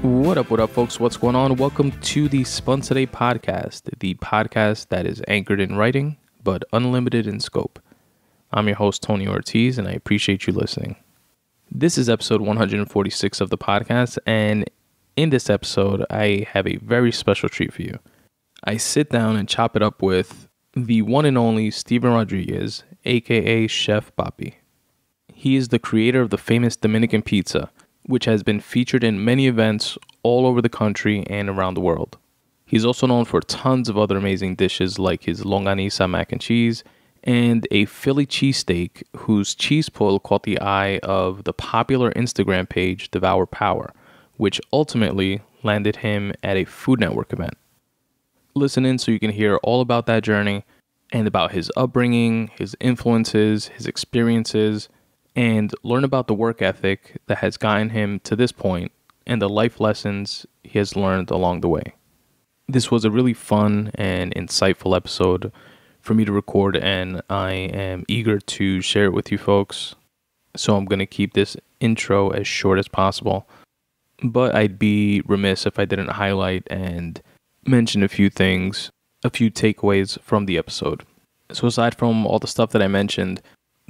What up, folks? What's going on? Welcome to the Spun Today Podcast, the podcast that is anchored in writing, but unlimited in scope. I'm your host, Tony Ortiz, and I appreciate you listening. This is episode 146 of the podcast, and in this episode, I have a very special treat for you. I sit down and chop it up with the one and only Steven Rodriguez, aka Chef Papi. He is the creator of the famous Dominican pizza, which has been featured in many events all over the country and around the world. He's also known for tons of other amazing dishes like his longanisa mac and cheese and a Philly cheesesteak whose cheese pull caught the eye of the popular Instagram page Devour Power, which ultimately landed him at a Food Network event. Listen in so you can hear all about that journey and about his upbringing, his influences, his experiences, and learn about the work ethic that has gotten him to this point and the life lessons he has learned along the way. This was a really fun and insightful episode for me to record, and I am eager to share it with you folks. So I'm going to keep this intro as short as possible, but I'd be remiss if I didn't highlight and mention a few things, a few takeaways from the episode. So aside from all the stuff that I mentioned,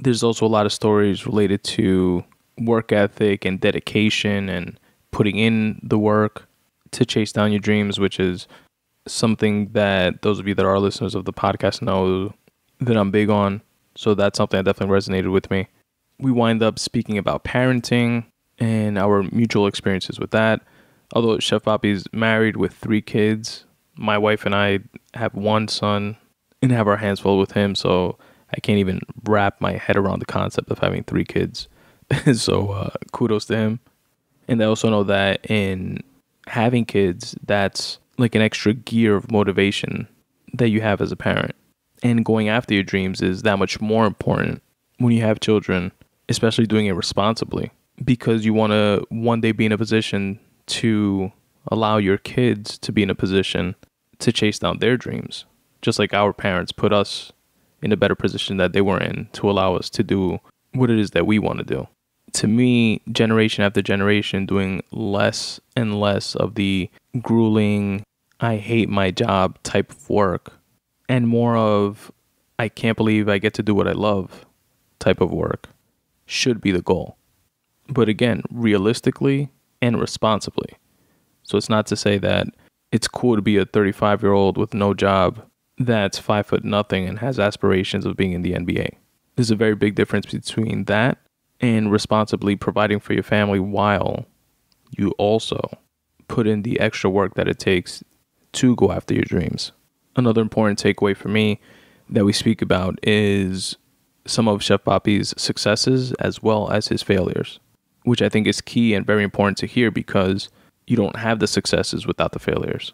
there's also a lot of stories related to work ethic and dedication and putting in the work to chase down your dreams, which is something that those of you that are listeners of the podcast know that I'm big on. So that's something that definitely resonated with me. We wind up speaking about parenting and our mutual experiences with that. Although Chef Papi is married with 3 kids, my wife and I have 1 son and have our hands full with him. So I can't even wrap my head around the concept of having 3 kids. So kudos to him. And I also know that in having kids, that's like an extra gear of motivation that you have as a parent. And going after your dreams is that much more important when you have children, especially doing it responsibly, because you want to one day be in a position to allow your kids to be in a position to chase down their dreams, just like our parents put us in a better position that they were in to allow us to do what it is that we want to do. To me, generation after generation, doing less and less of the grueling, I hate my job type of work, and more of, I can't believe I get to do what I love type of work should be the goal. But again, realistically and responsibly. So it's not to say that it's cool to be a 35-year-old with no job that's 5'0" and has aspirations of being in the NBA. There's a very big difference between that and responsibly providing for your family while you also put in the extra work that it takes to go after your dreams. Another important takeaway for me that we speak about is some of Chef Papi's successes as well as his failures, which I think is key and very important to hear because you don't have the successes without the failures.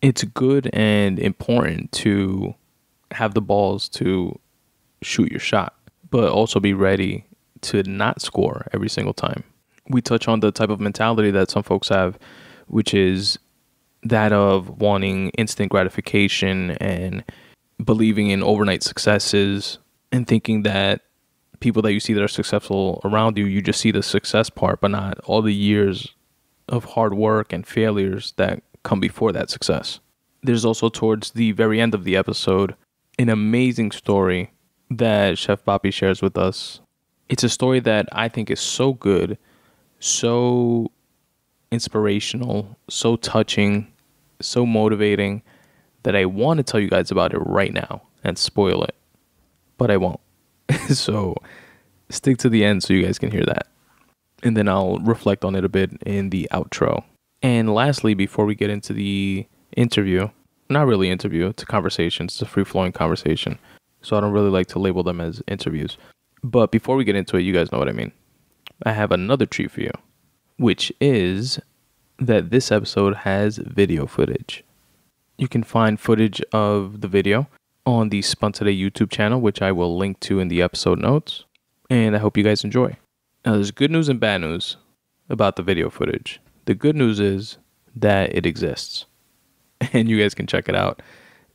It's good and important to have the balls to shoot your shot, but also be ready to not score every single time. We touch on the type of mentality that some folks have, which is that of wanting instant gratification and believing in overnight successes and thinking that people that you see that are successful around you, you just see the success part, but not all the years of hard work and failures that come before that success. There's also towards the very end of the episode, an amazing story that Chef Papi shares with us. It's a story that I think is so good, so inspirational, so touching, so motivating that I want to tell you guys about it right now and spoil it, but I won't. So stick to the end so you guys can hear that. And then I'll reflect on it a bit in the outro. And lastly, before we get into the interview, not really interview, it's a conversation, it's a free-flowing conversation. So I don't really like to label them as interviews. But before we get into it, you guys know what I mean. I have another treat for you, which is that this episode has video footage. You can find footage of the video on the Spun Today YouTube channel, which I will link to in the episode notes. And I hope you guys enjoy. Now, there's good news and bad news about the video footage. The good news is that it exists. And you guys can check it out.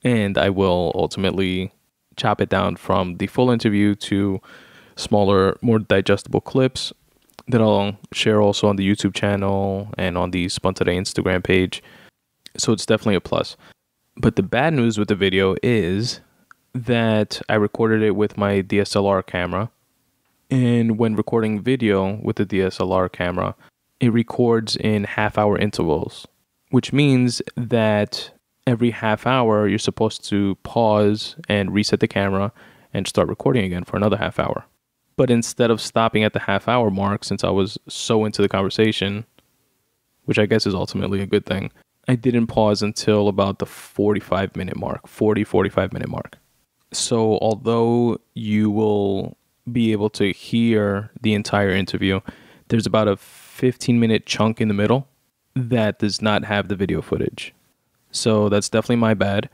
And I will ultimately chop it down from the full interview to smaller, more digestible clips that I'll share also on the YouTube channel and on the Spun Today Instagram page. So it's definitely a plus. But the bad news with the video is that I recorded it with my DSLR camera. And when recording video with the DSLR camera, it records in half-hour intervals, which means that every half hour, you're supposed to pause and reset the camera and start recording again for another half hour. But instead of stopping at the half hour mark, since I was so into the conversation, which I guess is ultimately a good thing, I didn't pause until about the 45 minute mark. So although you will be able to hear the entire interview, there's about a 15-minute chunk in the middle that does not have the video footage. So that's definitely my bad.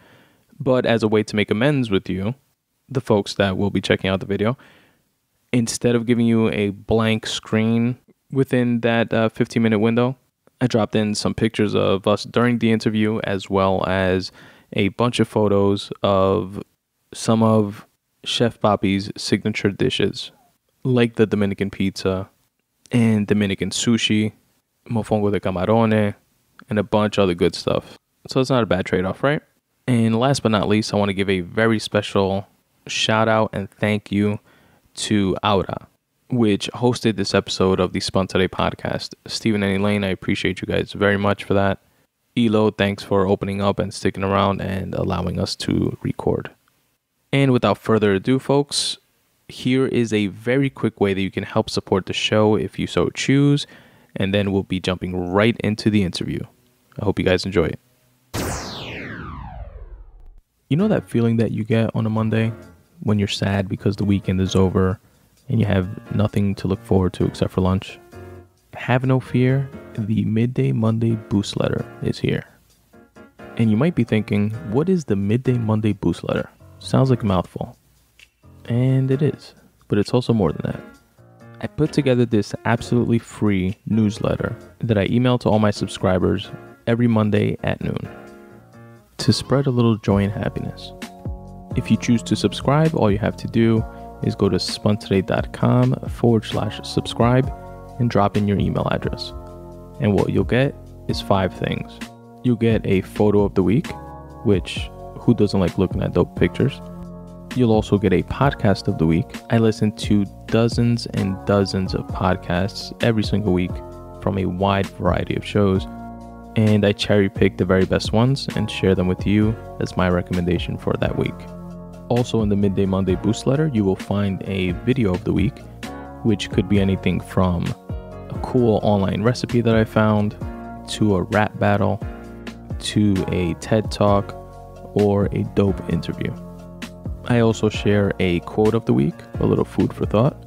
But as a way to make amends with you, the folks that will be checking out the video, instead of giving you a blank screen within that 15-minute window, I dropped in some pictures of us during the interview, as well as a bunch of photos of some of Chef Papi's signature dishes, like the Dominican pizza and Dominican sushi, mofongo de camarone, and a bunch of other good stuff. So it's not a bad trade-off, right? And last but not least, I want to give a very special shout out and thank you to Aura, which hosted this episode of the Spun Today podcast. Stephen and Elaine, I appreciate you guys very much for that. Elo, thanks for opening up and sticking around and allowing us to record. And without further ado, folks, here is a very quick way that you can help support the show if you so choose, and then we'll be jumping right into the interview. I hope you guys enjoy it. You know that feeling that you get on a Monday when you're sad because the weekend is over and you have nothing to look forward to except for lunch? Have no fear, the Midday Monday Boost Letter is here. And you might be thinking, what is the Midday Monday Boost Letter? Sounds like a mouthful. And it is, but it's also more than that. I put together this absolutely free newsletter that I email to all my subscribers every Monday at noon to spread a little joy and happiness. If you choose to subscribe, all you have to do is go to spuntoday.com/subscribe and drop in your email address. And what you'll get is 5 things. You'll get a photo of the week, which who doesn't like looking at dope pictures? You'll also get a podcast of the week. I listen to dozens and dozens of podcasts every single week from a wide variety of shows, and I cherry pick the very best ones and share them with you as my recommendation for that week. Also in the Midday Monday Boost Letter, you will find a video of the week, which could be anything from a cool online recipe that I found, to a rap battle, to a TED Talk, or a dope interview. I also share a quote of the week, a little food for thought,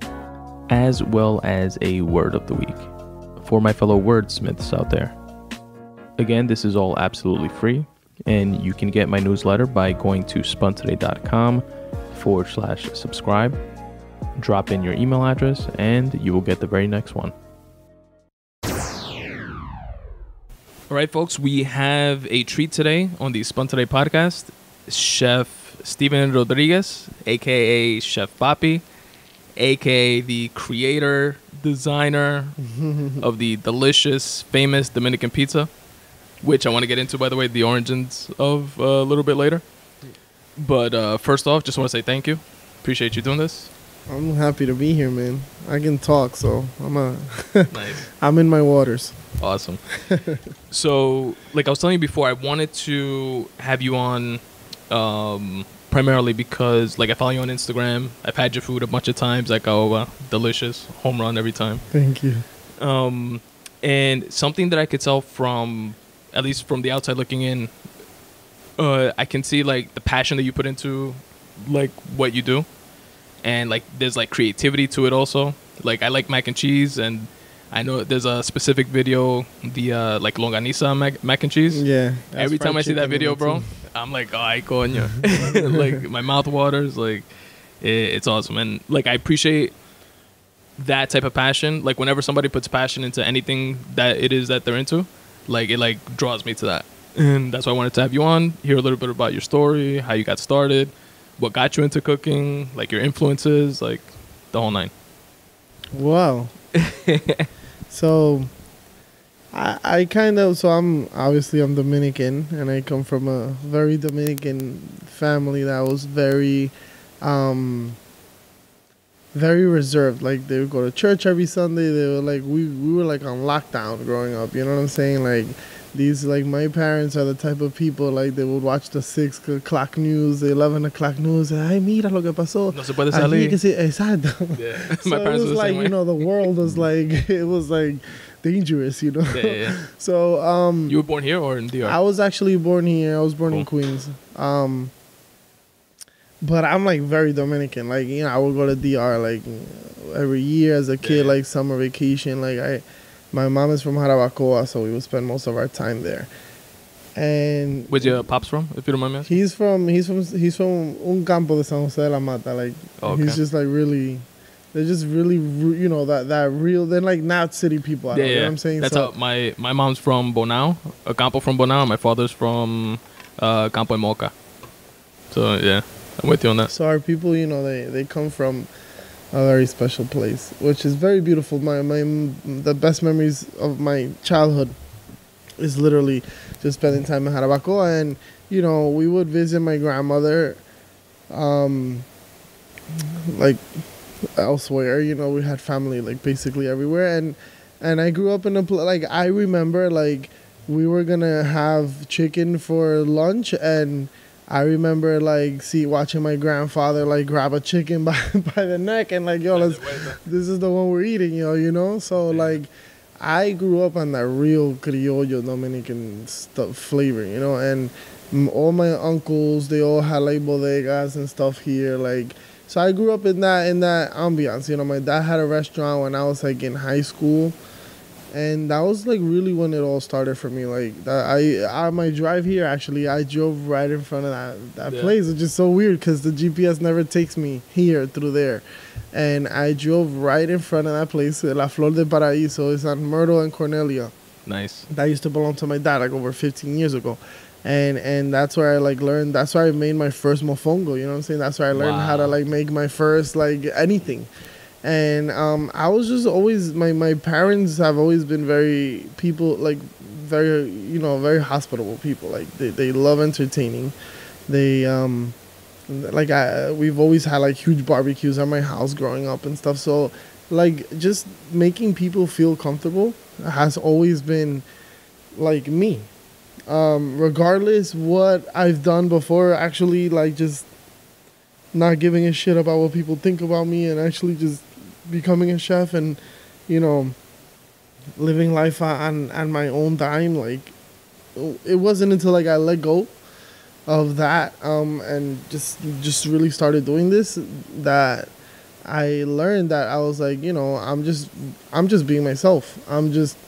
as well as a word of the week for my fellow wordsmiths out there. Again, this is all absolutely free, and you can get my newsletter by going to spuntoday.com/subscribe, drop in your email address, and you will get the very next one. All right, folks, we have a treat today on the Spun Today podcast. Chef Steven Rodriguez, a.k.a. Chef Papi, a.k.a. the creator, designer of the delicious, famous Dominican pizza, which I want to get into, by the way, the origins of a little bit later. But first off, just want to say thank you. Appreciate you doing this. I'm happy to be here, man. I can talk, so Nice. I'm in my waters. Awesome. So, like I was telling you before, I wanted to have you on primarily because, like, I follow you on Instagram. I've had your food a bunch of times. I go, delicious, home run every time. Thank you. And something that I could tell from, at least from the outside looking in, I can see, like, the passion that you put into, like, what you do. And, like, there's, like, creativity to it also. Like, I like mac and cheese, and I know there's a specific video, the, like, longaniza mac and cheese. Yeah. Every time I see that video, bro, I'm like, ay, coño. Like, my mouth waters. Like, it's awesome. And, like, I appreciate that type of passion. Like, whenever somebody puts passion into anything that it is that they're into, like, it, like, draws me to that. And that's why I wanted to have you on, hear a little bit about your story, how you got started, what got you into cooking, like, your influences, like, the whole nine. Wow. So I kind of, so I'm Dominican, and I come from a very Dominican family that was um very reserved. Like, they would go to church every Sunday. They were like, we were like on lockdown growing up. You know what I'm saying? Like, these, like, my parents are the type of people, like, they would watch the 6 o'clock news, the 11 o'clock news. Ay, mira lo que pasó. No se puede salir. Exacto. Yeah. So My parents it was were the like, same you know, way. the world was like, it was like dangerous, you know. Yeah. So You were born here or in DR? I was actually born here. I was born in Cool. Queens. But I'm like very Dominican. Like, you know, I would go to DR like every year as a kid, Yeah. like summer vacation. My mom is from Jarabacoa, so we would spend most of our time there. And Where's your pops from, if you don't mind me asking? he's from un campo de San Jose de la Mata. Like, Oh, okay. he's just like really, they're just really, you know, that real. They're like not city people. Yeah, You know yeah. what I'm saying? That's So how my mom's from Bonao, a campo from Bonao. My father's from Campo de Moca. So yeah, I'm with you on that. So our people, you know, they come from a very special place, which is very beautiful. The best memories of my childhood is literally just spending time in Jarabacoa, and you know, we would visit my grandmother, like elsewhere. You know, we had family like basically everywhere, and I grew up in like, I remember like we were gonna have chicken for lunch, and I remember like watching my grandfather like grab a chicken by the neck and like, yo, this is the one we're eating, you know. So like, I grew up on that real criollo Dominican stuff flavor, you know, and all my uncles, they all had like bodegas and stuff here, like. So I grew up in that ambiance, you know. My dad had a restaurant when I was like in high school. And that was like really when it all started for me. Like, that on my drive here, actually, I drove right in front of that Yeah. place, which is so weird because the GPS never takes me here through there. And I drove right in front of that place, La Flor de Paraíso. It's on Myrtle and Cornelia. Nice. That used to belong to my dad like over 15 years ago. And that's where I like learned. That's where I made my first mofongo. You know what I'm saying? That's where I learned how to Wow. like make my first like anything. And I was just always, my parents have always been very very, you know, very hospitable people. Like, they love entertaining. They we've always had like huge barbecues at my house growing up and stuff. So like, just making people feel comfortable has always been like me. Regardless what I've done before, actually, like, just not giving a shit about what people think about me, and actually just becoming a chef, and, you know, living life on my own dime. Like, it wasn't until like I let go of that, and just really started doing this, that I learned that I was like, you know, I'm just being myself. I'm just,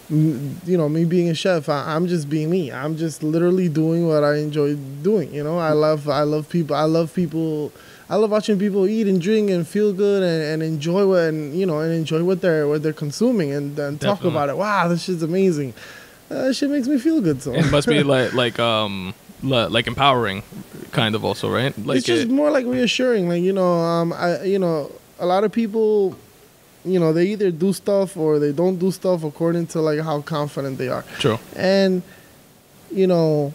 you know, me being a chef. I'm just being me. I'm just literally doing what I enjoy doing. You know, I love people. I love people. I love watching people eat and drink and feel good and enjoy what they're consuming, and talk Definitely. about it. Wow, this shit's amazing. That shit makes me feel good. So It must be like empowering, kind of also, right? Like it's just more like reassuring. Like, you know, a lot of people, you know, they either do stuff or they don't do stuff according to like how confident they are. True. And, you know,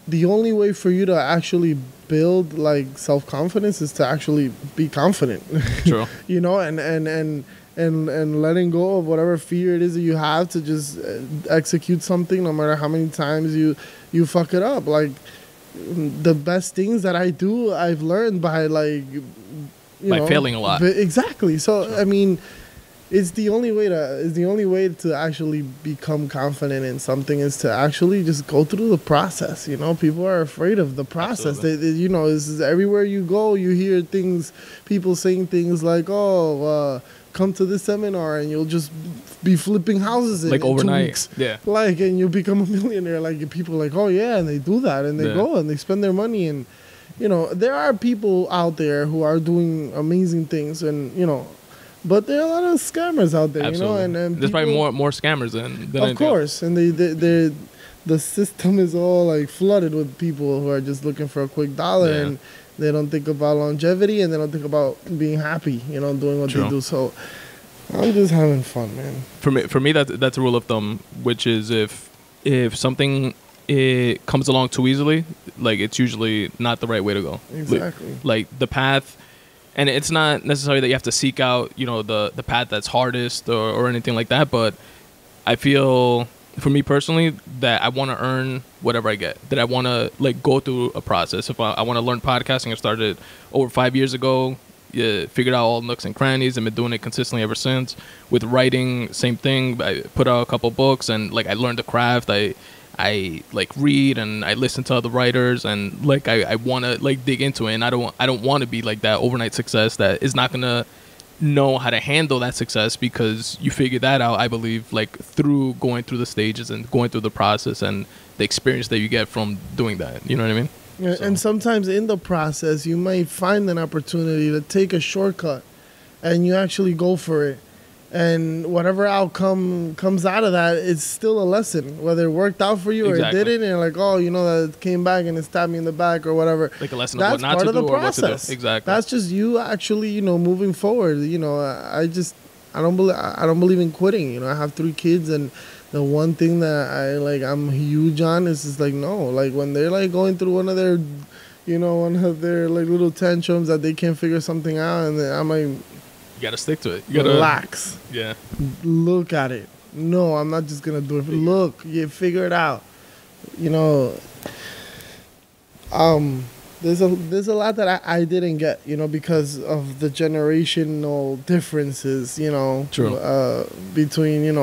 the only way for you to actually build like self-confidence is to actually be confident. True. You know, and letting go of whatever fear it is that you have to just execute something, no matter how many times you fuck it up. Like, the best things that I do, I've learned by like, By failing a lot. Exactly. So I mean, it's the only way to actually become confident in something is to actually just go through the process. You know, people are afraid of the process. Absolutely. You know, this is everywhere you go, you hear things, people saying things like, "Oh, come to this seminar and you'll just be flipping houses in Like 2 overnight. weeks." Yeah. Like, and you become a millionaire. Like, people are like, "Oh yeah," and they do that, and they Yeah. go and they spend their money, and you know, there are people out there who are doing amazing things, and you know, but there are a lot of scammers out there. Absolutely. You know, and there's probably people- more scammers than of anything course, and the system is all like flooded with people who are just looking for a quick dollar, Yeah. and They don't think about longevity, and they don't think about being happy, doing what True. they do. So I'm just having fun, man. For me, that's a rule of thumb, which is if something it comes along too easily, like it's usually not the right way to go. Exactly. Like the path, and it's not necessarily that you have to seek out, the path that's hardest or anything like that. But I feel, for me personally, that I want to earn whatever I get. That I want to like go through a process. If I want to learn podcasting, I started over 5 years ago. Yeah, figured out all nooks and crannies and been doing it consistently ever since. With writing, same thing. I put out a couple books and like I learned the craft. I like read and I listen to other writers and like I want to like dig into it, and I don't want to be like that overnight success that is not gonna know how to handle that success, because you figure that out, I believe, like through going through the stages and going through the process and the experience that you get from doing that. You know what I mean? Yeah, So. And sometimes in the process, you might find an opportunity to take a shortcut, and you actually go for it. And whatever outcome comes out of that, it's still a lesson. Whether it worked out for you or Exactly. it didn't, and you're like, oh, that came back and it stabbed me in the back or whatever. Like a lesson That's of what not part to of the do or what process. to do. Exactly. That's just you actually, moving forward. I don't believe in quitting. I have 3 kids, and the one thing that I'm huge on is just like, no, like when they're like going through one of their like little tantrums that they can't figure something out, and then I'm like, you gotta stick to it. You gotta relax. Yeah. Look at it. No, I'm not just gonna do it. Look, you figure it out. There's a lot that I didn't get, because of the generational differences, True. between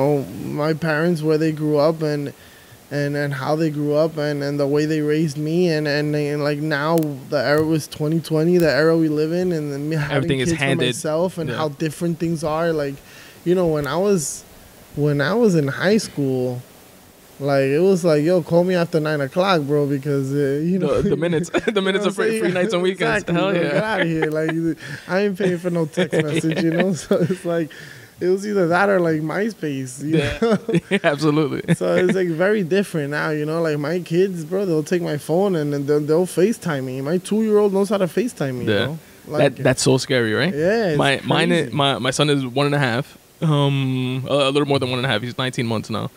my parents, where they grew up and how they grew up and the way they raised me and like now the era was 2020, the era we live in, and then me having Everything is kids for handed. myself and Yeah. how different things are. Like, when I was in high school, like it was like, yo, call me after 9 o'clock, bro, because The minutes are free nights and weekends. Exactly, Hell bro, yeah. get out of here. Like, I ain't paying for no text message, so it's like it was either that or like MySpace. You know? Yeah, absolutely. So it's like very different now, like my kids, bro, they'll take my phone and then they'll FaceTime me. My 2-year-old knows how to FaceTime me, Yeah. bro. Like, That's so scary, right? yeah, it's crazy. My son is 1.5, a little more than 1.5. He's 19 months now,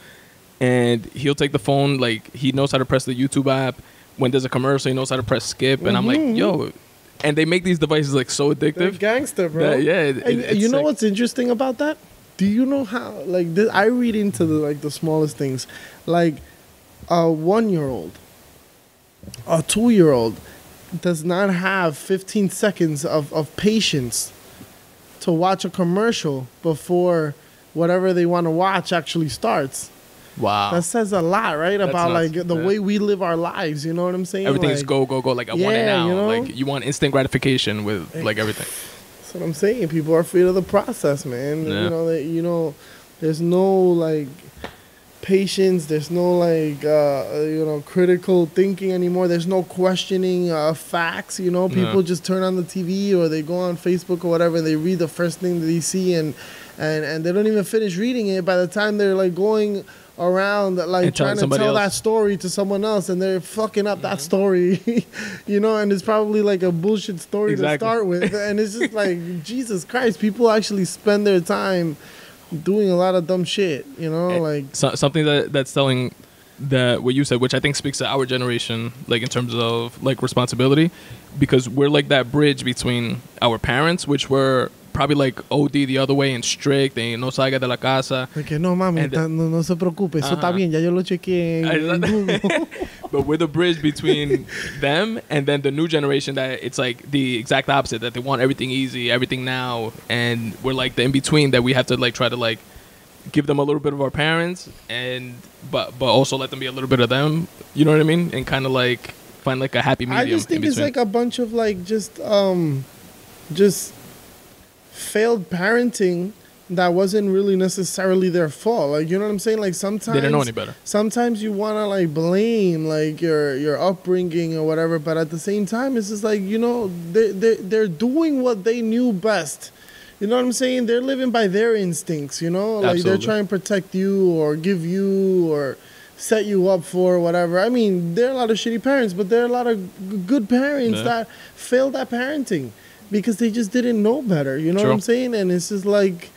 and he'll take the phone, like he knows how to press the YouTube app. When there's a commercial, he knows how to press skip, and I'm like, yo. And they make these devices like so They're addictive. gangster, bro. It's you know sick. what's interesting about that? Do you know how, like, this, I read into the smallest things, like a 1-year-old, a 2-year-old does not have 15 seconds of patience to watch a commercial before whatever they want to watch actually starts. Wow. That says a lot, right? That's About nuts. like the Yeah. way we live our lives. You know what I'm saying? Everything's like, go. Like I want it Yeah, now. you know? Like you want instant gratification with like everything. That's what I'm saying. People are afraid of the process, man. Yeah. There's no like patience. There's no like critical thinking anymore. There's no questioning facts. People just turn on the TV or they go on Facebook or whatever, and they read the first thing that they see, and they don't even finish reading it by the time they're like going around like And trying to somebody tell else. that story to someone else, and they're fucking up that story, and it's probably like a bullshit story to Exactly. start with, and it's just like, Jesus Christ, people actually spend their time doing a lot of dumb shit, like Something that's telling that what you said, which I think speaks to our generation, like in terms of like responsibility, because we're like that bridge between our parents, which were probably like OD the other way and strict, they no salga de la casa. que no mami, And no se preocupe, eso está Ajá. bien, ya yo lo chequeé en Google. But we're the bridge between them and then the new generation that it's like the exact opposite, that they want everything easy, everything now, and we're like the in between that we have to like try to like give them a little bit of our parents and but also let them be a little bit of them, you know what I mean, and kind of like find like a happy medium. I just think in it's between. like a bunch of like just failed parenting that wasn't really necessarily their fault. Like, you know what I'm saying? Like sometimes they didn't know any better. Sometimes you want to like blame like your upbringing or whatever, but at the same time, it's just like, they're doing what they knew best. You know what I'm saying? They're living by their instincts. Like Absolutely. they're trying to protect you or give you or set you up for whatever. I mean, there are a lot of shitty parents, but there are a lot of good parents that failed at parenting because they just didn't know better. You know what I'm saying? And it's just like,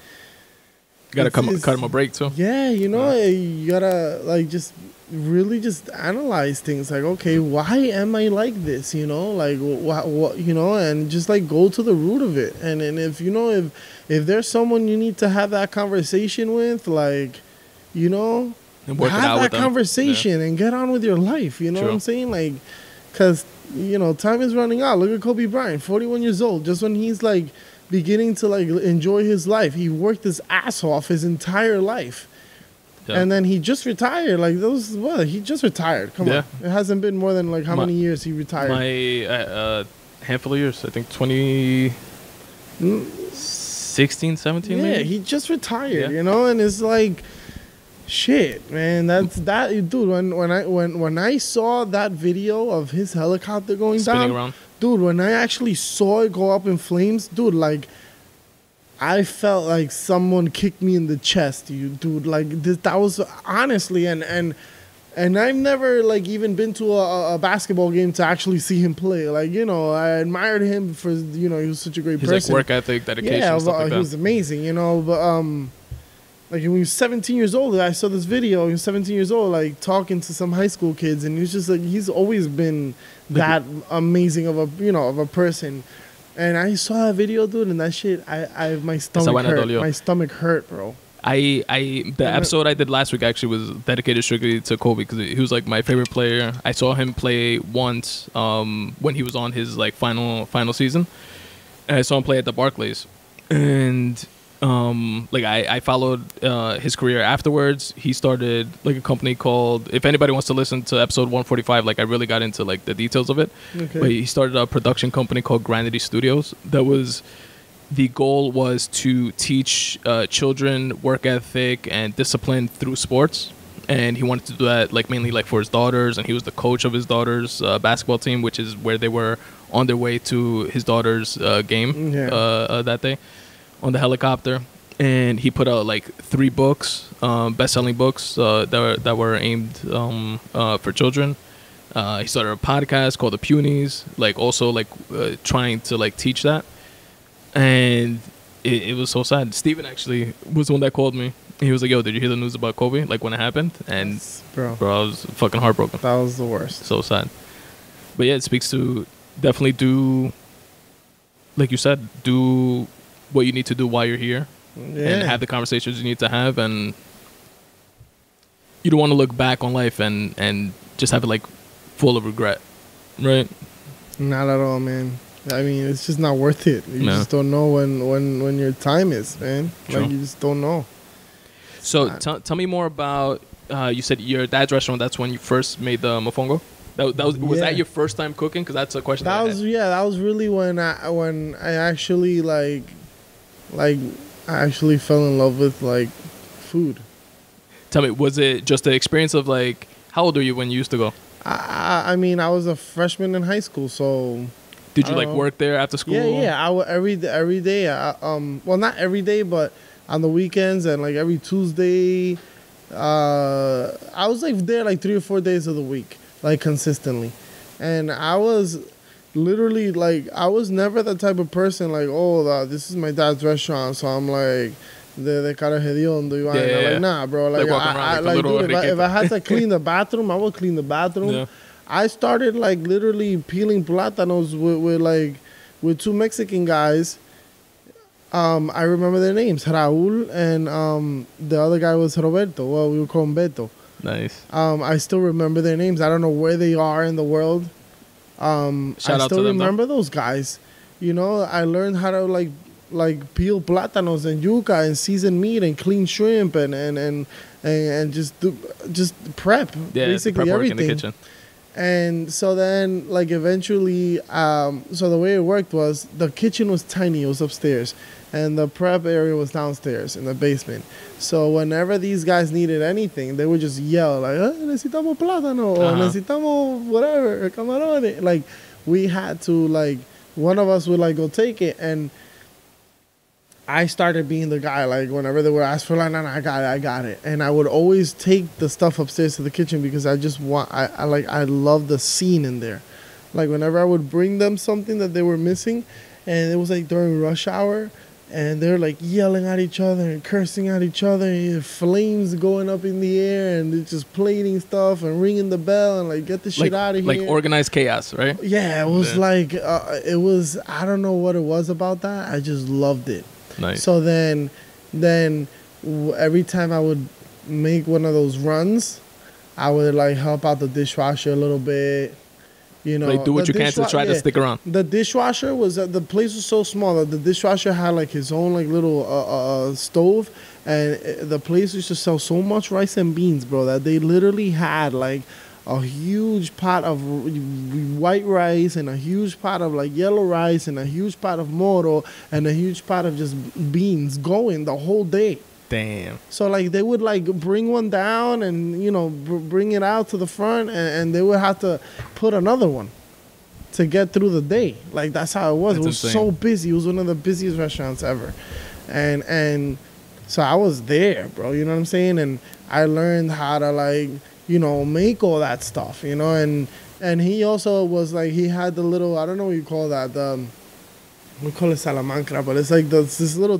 you gotta cut them a break too. Yeah, you know, you gotta like just really just analyze things. Like, okay, why am I like this? You know, like what you know, and just like go to the root of it. And if you know if there's someone you need to have that conversation with, like, you know, and work have that conversation and get on with your life. You know what I'm saying? Like, because you know, time is running out. Look at Kobe Bryant, 41 years old, just when he's like beginning to like enjoy his life. He worked his ass off his entire life. Yeah. And then he just retired. Like he just retired. Come on. It hasn't been more than like how many years he retired? Handful of years. I think 2016, 17 maybe. Yeah, he just retired, you know, and it's like shit, man. That's that dude, when I saw that video of his helicopter going spinning down around. Dude, when I actually saw it go up in flames, dude, like I felt like someone kicked me in the chest, dude. Like that was honestly, and I've never like even been to a basketball game to actually see him play. Like, you know, I admired him for, you know, he was such a great person. His like work ethic, dedication, stuff like that. He was amazing, you know. But like when he was 17 years old, I saw this video. He was 17 years old, like talking to some high school kids, and he was just like, he's always been that amazing of a person. And I saw that video, dude, and that shit, my stomach hurt. My stomach hurt, bro. The episode I did last week actually was dedicated strictly to Kobe because he was like my favorite player. I saw him play once when he was on his like final season, and I saw him play at the Barclays, and like I followed his career afterwards. He started like a company called, if anybody wants to listen to episode 145, like I really got into like the details of it. Okay. But he started a production company called Granity Studios. The goal was to teach children work ethic and discipline through sports. And he wanted to do that like mainly like for his daughters, and he was the coach of his daughter's basketball team, which is where they were on their way to his daughter's game that day on the helicopter. And he put out like 3 books, best-selling books that were aimed for children. He started a podcast called The Punies, like also like trying to like teach that. And it was so sad. Steven actually was the one that called me. He was like, yo, did you hear the news about Kobe? Like when it happened? And bro, I was fucking heartbroken. That was the worst. So sad. But yeah, it speaks to definitely do, like you said, do what you need to do while you're here. Yeah. And have the conversations you need to have. And you don't want to look back on life and just have it like full of regret. Right? Not at all, man. I mean, it's just not worth it. You just don't know when your time is, man. True. Like, you just don't know. So tell me more about, you said your dad's restaurant, that's when you first made the mofongo? Was that your first time cooking? Because that's a question that was really when I actually I actually fell in love with like food. Tell me, was it just the experience of like, how old were you when you used to go? I mean, I was a freshman in high school, so... Did you like work there after school? Yeah. I would every day. Well, not every day, but on the weekends and like every Tuesday. I was like there like 3 or 4 days of the week, like consistently. And I was literally like, I was never the type of person like, oh, this is my dad's restaurant, so I'm like de cara hediondo. Like, nah, bro. Like dude, if I had to clean the bathroom, I would clean the bathroom. Yeah. I started like literally peeling plátanos with 2 Mexican guys. I remember their names, Raúl and the other guy was Roberto. Well, we would call him Beto. Nice. I still remember their names. I don't know where they are in the world. I still remember those guys. You know, I learned how to like peel plátanos and yuca and season meat and clean shrimp and just prep basically prep everything. In the kitchen. And so then, like, eventually, so the way it worked was the kitchen was tiny. It was upstairs. And the prep area was downstairs in the basement. So whenever these guys needed anything, they would just yell, like, necesitamos plátano, or necesitamos whatever, camarones. Like, we had to, like, one of us would, like, go take it. And I started being the guy, like, whenever they would ask for, like, no, I got it. And I would always take the stuff upstairs to the kitchen because I just I love the scene in there. Like, whenever I would bring them something that they were missing, and it was, like, during rush hour, and they're, like, yelling at each other and cursing at each other, and flames going up in the air, and it's just plating stuff and ringing the bell and, like, get the shit out of here. Like organized chaos, right? Yeah, it was I don't know what it was about that. I just loved it. Nice. So then every time I would make one of those runs, I would, like, help out the dishwasher a little bit. You know, like do what you can to try to stick around. The dishwasher was the place was so small that the dishwasher had, like, his own, like, little stove, and the place used to sell so much rice and beans, bro, that they literally had, like, a huge pot of white rice and a huge pot of, like, yellow rice and a huge pot of moro and a huge pot of just beans going the whole day. Damn. So, like, they would, like, bring one down and, you know, bring it out to the front, and they would have to put another one to get through the day. Like, that's how it was. It was so busy. It was one of the busiest restaurants ever. And so I was there, bro. You know what I'm saying? And I learned how to, like, you know, make all that stuff, you know? And he also was, like, he had the little, I don't know what you call that, we call it salamancra, but it's like this little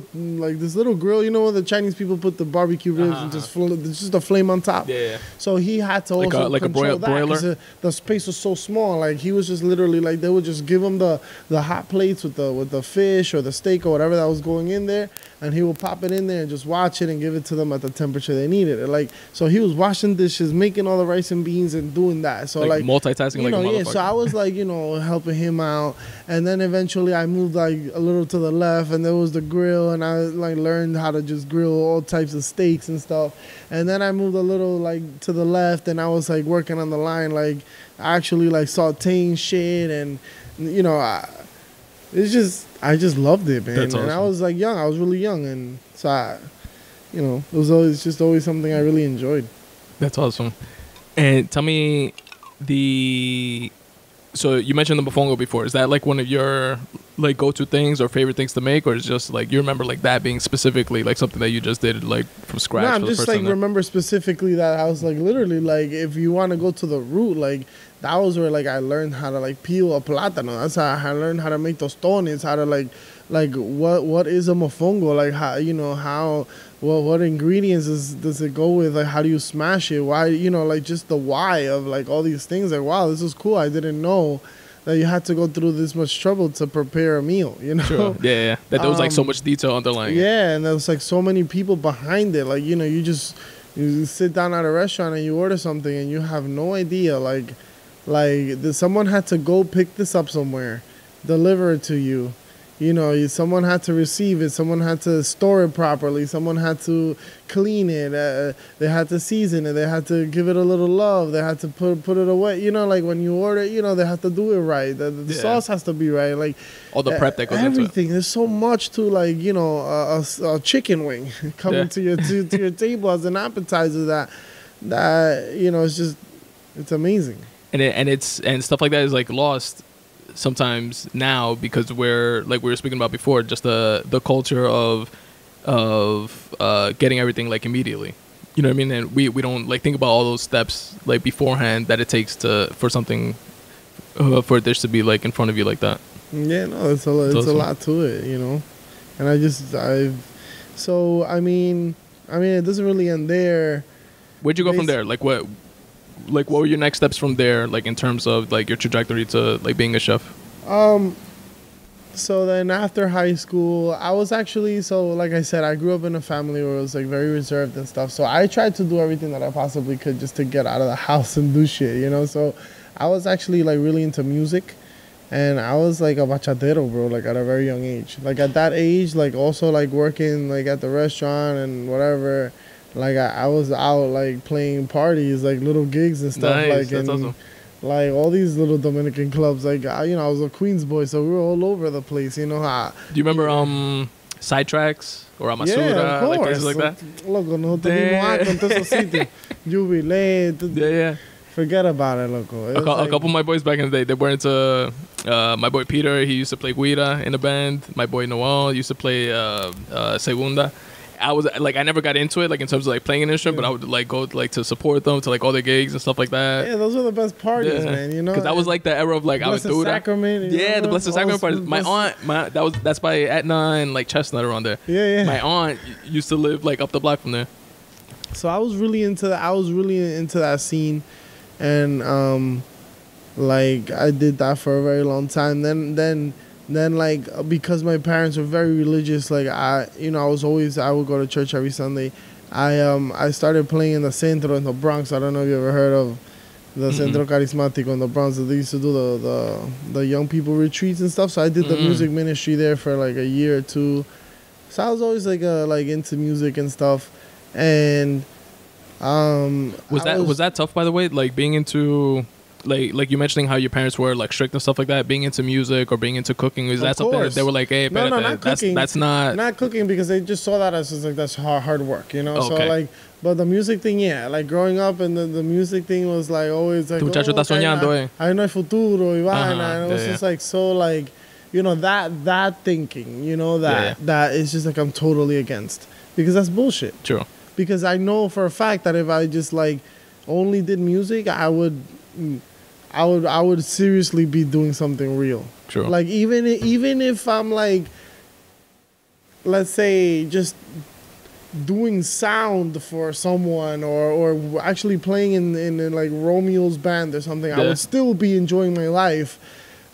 grill. You know when the Chinese people put the barbecue ribs and just a flame on top. Yeah. So he had to also like control a that broiler. The space was so small. Like, he was just literally, like, they would just give him the hot plates with the fish or the steak or whatever that was going in there, and he would pop it in there and just watch it and give it to them at the temperature they needed it. Like, so he was washing dishes, making all the rice and beans, and doing that. So, like multitasking, you know, like a motherfucker. yeah. So I was, like, you know, helping him out, and then eventually I moved, like, a little to the left, and there was the grill, and I, like, learned how to just grill all types of steaks and stuff. And then I moved a little, like, to the left, and I was, like, working on the line, like, actually, like, sauteing shit, and, you know, I just loved it, man. That's awesome. And I was, like, young. I was really young, and so you know, it was always something I really enjoyed. That's awesome. And tell me so you mentioned the mofongo before. Is that, like, one of your, like, go-to things or favorite things to make, or is it just, like, you remember, like, that being specifically, like, something that you just did, like, from scratch? No, I'm just, like, remember specifically that I was, like, literally, like, if you want to go to the root, like, that was where, like, I learned how to, like, peel a plátano. That's how I learned how to make tostones, how to, like what is a mofongo, like, how, you know, how, what ingredients does it go with, like, how do you smash it, why, you know, like, just the why of, like, all these things. Like, wow, this is cool. I didn't know that you had to go through this much trouble to prepare a meal, you know? Sure. Yeah. That there was, like, so much detail underlying it. Yeah, and there was, like, so many people behind it. Like, you know, you sit down at a restaurant and you order something and you have no idea, like someone had to go pick this up somewhere, deliver it to you. You know, someone had to receive it. Someone had to store it properly. Someone had to clean it. They had to season it. They had to give it a little love. They had to put it away. You know, like, when you order, you know, they have to do it right. The sauce has to be right. Like, all the prep that goes into it. Everything. There's so much to, like, you know, a chicken wing coming to your table as an appetizer that you know, it's amazing. And stuff like that is, like, lost sometimes now because we're, like we were speaking about before, just the culture of getting everything, like, immediately. You know what I mean? And we don't, like, think about all those steps, like, beforehand that it takes for something for a dish to be, like, in front of you like that. Yeah, no, it's a lot to it, you know. And I mean, it doesn't really end there. Where'd you go from there? Like, what were your next steps from there, like, in terms of, like, your trajectory to, like, being a chef? So then after high school, I was actually, so like I said, I grew up in a family where it was, like, very reserved and stuff. So I tried to do everything that I possibly could just to get out of the house and do shit, you know? So I was actually, like, really into music. And I was, like, a bachatero, bro, like, at a very young age. Like, at that age, like, also, like, working, like, at the restaurant and whatever. Like, I was out, like, playing parties, like, little gigs and stuff. Nice, like, that's awesome. Like, all these little Dominican clubs. Like, you know, I was a Queens boy, so we were all over the place, you know. Do you remember Sidetracks or Amasura? Yeah, of course. Like places like that? Loco, nosotros vimos con todos esos sitios. Jubilee. Yeah. Forget about it, loco. A couple of my boys back in the day, they were into my boy Peter. He used to play guira in a band. My boy Noel used to play segunda. I was like, I never got into it, like in terms of like playing an instrument, but I would like go like to support them to like all their gigs and stuff like that. Yeah, those are the best parties, man. You know, because that was like the era of like I would do that. Sacrament, yeah, the Blessed Sacrament parties. My aunt, that's by Etna and like Chestnut around there. Yeah. My aunt used to live like up the block from there. So I was really into that. I was really into that scene, and like I did that for a very long time. Then like because my parents were very religious, like I would go to church every Sunday. I started playing in the Centro in the Bronx. I don't know if you ever heard of the Centro Carismático in the Bronx. They used to do the young people retreats and stuff. So I did the music ministry there for like a year or two. So I was always like into music and stuff. And was that tough, by the way? Like being into like you mentioning how your parents were like strict and stuff like that, being into music or being into cooking, is that something that they were like, hey, no, not cooking. That's not cooking, because they just saw that as just like that's hard work, you know. Okay. So like, but the music thing, yeah, like growing up, and the music thing was like always like, muchacho está soñando, I know futuro y vaina, and it was yeah, just like so like, you know, that thinking, you know, that is just like I'm totally against, because that's bullshit. True. Because I know for a fact that if I just like only did music, I would seriously be doing something real. True. Like even if I'm like, let's say just doing sound for someone or actually playing in like Romeo's band or something, I would still be enjoying my life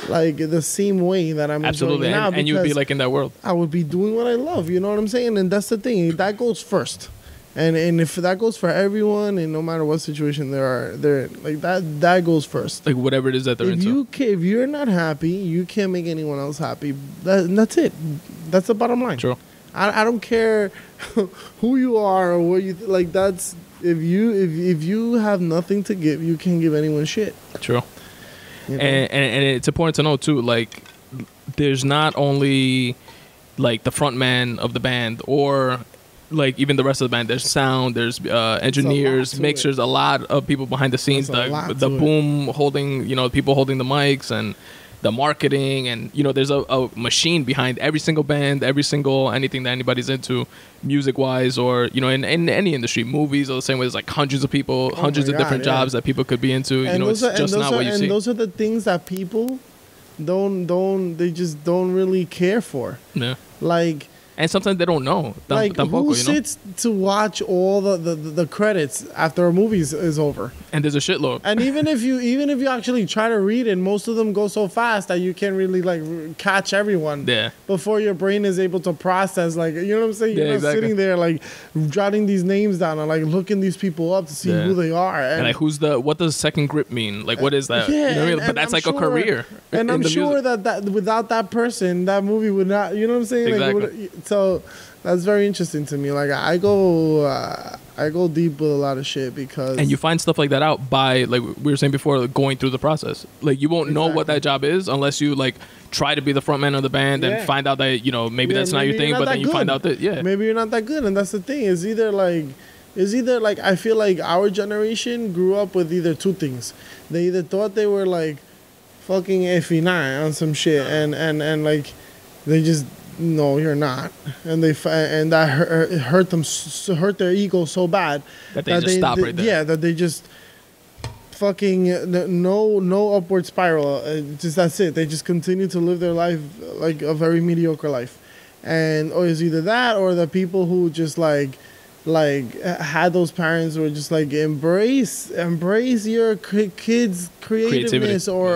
like the same way that I'm absolutely enjoying it now. And you'd be like in that world. I would be doing what I love. You know what I'm saying? And that's the thing. That goes first. And if that goes for everyone, and no matter what situation they're like that goes first. Like whatever it is that they're into. If you're not happy, you can't make anyone else happy. That's it. That's the bottom line. True. I don't care who you are or what you like. That's if you have nothing to give, you can't give anyone shit. True. You know? And it's important to know too, like there's not only like the front man of the band or like even the rest of the band. There's sound, there's engineers, mixers, a lot of people behind the scenes, the boom holding, you know, people holding the mics and the marketing, and you know there's a machine behind every single band, every single anything that anybody's into music wise, or you know in any industry, movies are the same way. There's like hundreds of people, hundreds of different jobs that people could be into. And you know, it's just not what you see. And those are the things that people they just don't really care for. Yeah. Like, and sometimes they don't know. Like, who sits to watch all the credits after a movie is over? And there's a shitload. And even if you actually try to read it, most of them go so fast that you can't really like catch everyone. Yeah. Before your brain is able to process, like, you know what I'm saying? You're not sitting there like jotting these names down and like looking these people up to see who they are. And like what does second grip mean? Like what is that? Yeah, you know what I mean? But that's like a career. And I'm sure that without that person, that movie would not. You know what I'm saying? Exactly. Like, so that's very interesting to me. Like I go deep with a lot of shit because. And you find stuff like that out by, like we were saying before, like going through the process. Like you won't know what that job is unless you like try to be the front man of the band and find out that, you know, maybe that's not your thing, but then you find out that maybe you're not that good. And that's the thing. It's either like I feel like our generation grew up with either two things. They either thought they were like fucking F9 on some shit and like they just. No, you're not, and that hurt their ego so bad that they just stop right there. Yeah, that they just fucking no upward spiral. Just that's it. They just continue to live their life like a very mediocre life, and or it's either that or the people who just like had those parents who were just like embrace your kids' creativeness or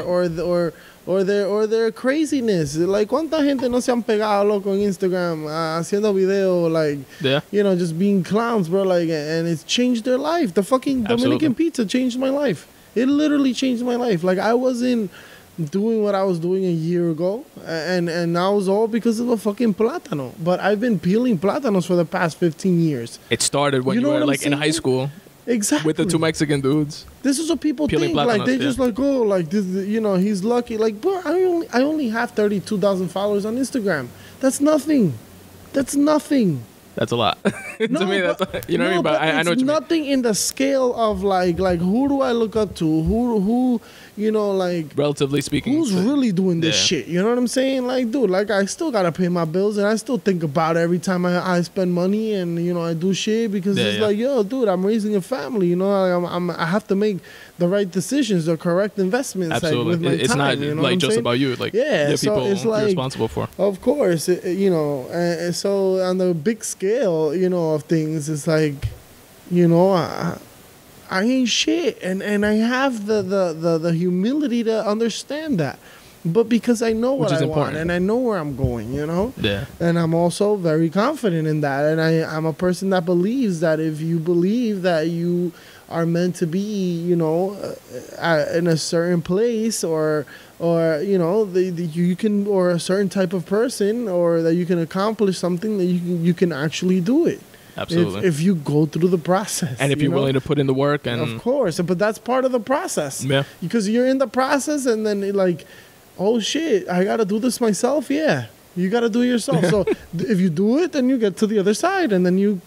their craziness. Like, ¿cuánta gente no se han pegado, loco, en Instagram haciendo video, like, you know, just being clowns, bro, like, and it's changed their life. The fucking Dominican pizza changed my life. It literally changed my life. Like, I wasn't doing what I was doing a year ago, and now it's all because of a fucking plátano. But I've been peeling plátanos for the past 15 years. It started when you were, like, in high school. Exactly. With the two Mexican dudes. This is what people think. Like they just like, oh, like this, you know, he's lucky. Like, bro, I only have 32,000 followers on Instagram. That's nothing. That's nothing. That's a lot. To me, that's, you know what I mean? But I know what you mean. Nothing in the scale of like who do I look up to? Who you know, like, relatively speaking, who's really doing this yeah. shit? You know what I'm saying? Like, dude, like, I still gotta pay my bills, and I still think about it every time I spend money, and, you know, I do shit, because it's like, yo, dude, I'm raising a family, you know, like, I have to make the right decisions, the correct investments. Absolutely. Like, with my it's time, not you know like just saying? about you. Like, yeah, the so people it's like, you're responsible for. Of course, you know, and so on the big scale, you know, of things, it's like, you know, I ain't shit, and I have the humility to understand that, but because I know what I want and I know where I'm going, you know. Yeah. And I'm also very confident in that, and I'm a person that believes that if you believe that you are meant to be, you know, in a certain place, or you know, you can, or a certain type of person, or that you can accomplish something, that you can actually do it. Absolutely. If you go through the process. And if you're willing to put in the work. And of course. But that's part of the process. Yeah. Because you're in the process, and then like, oh shit, I got to do this myself. Yeah. You got to do it yourself. So if you do it, then you get to the other side, and then you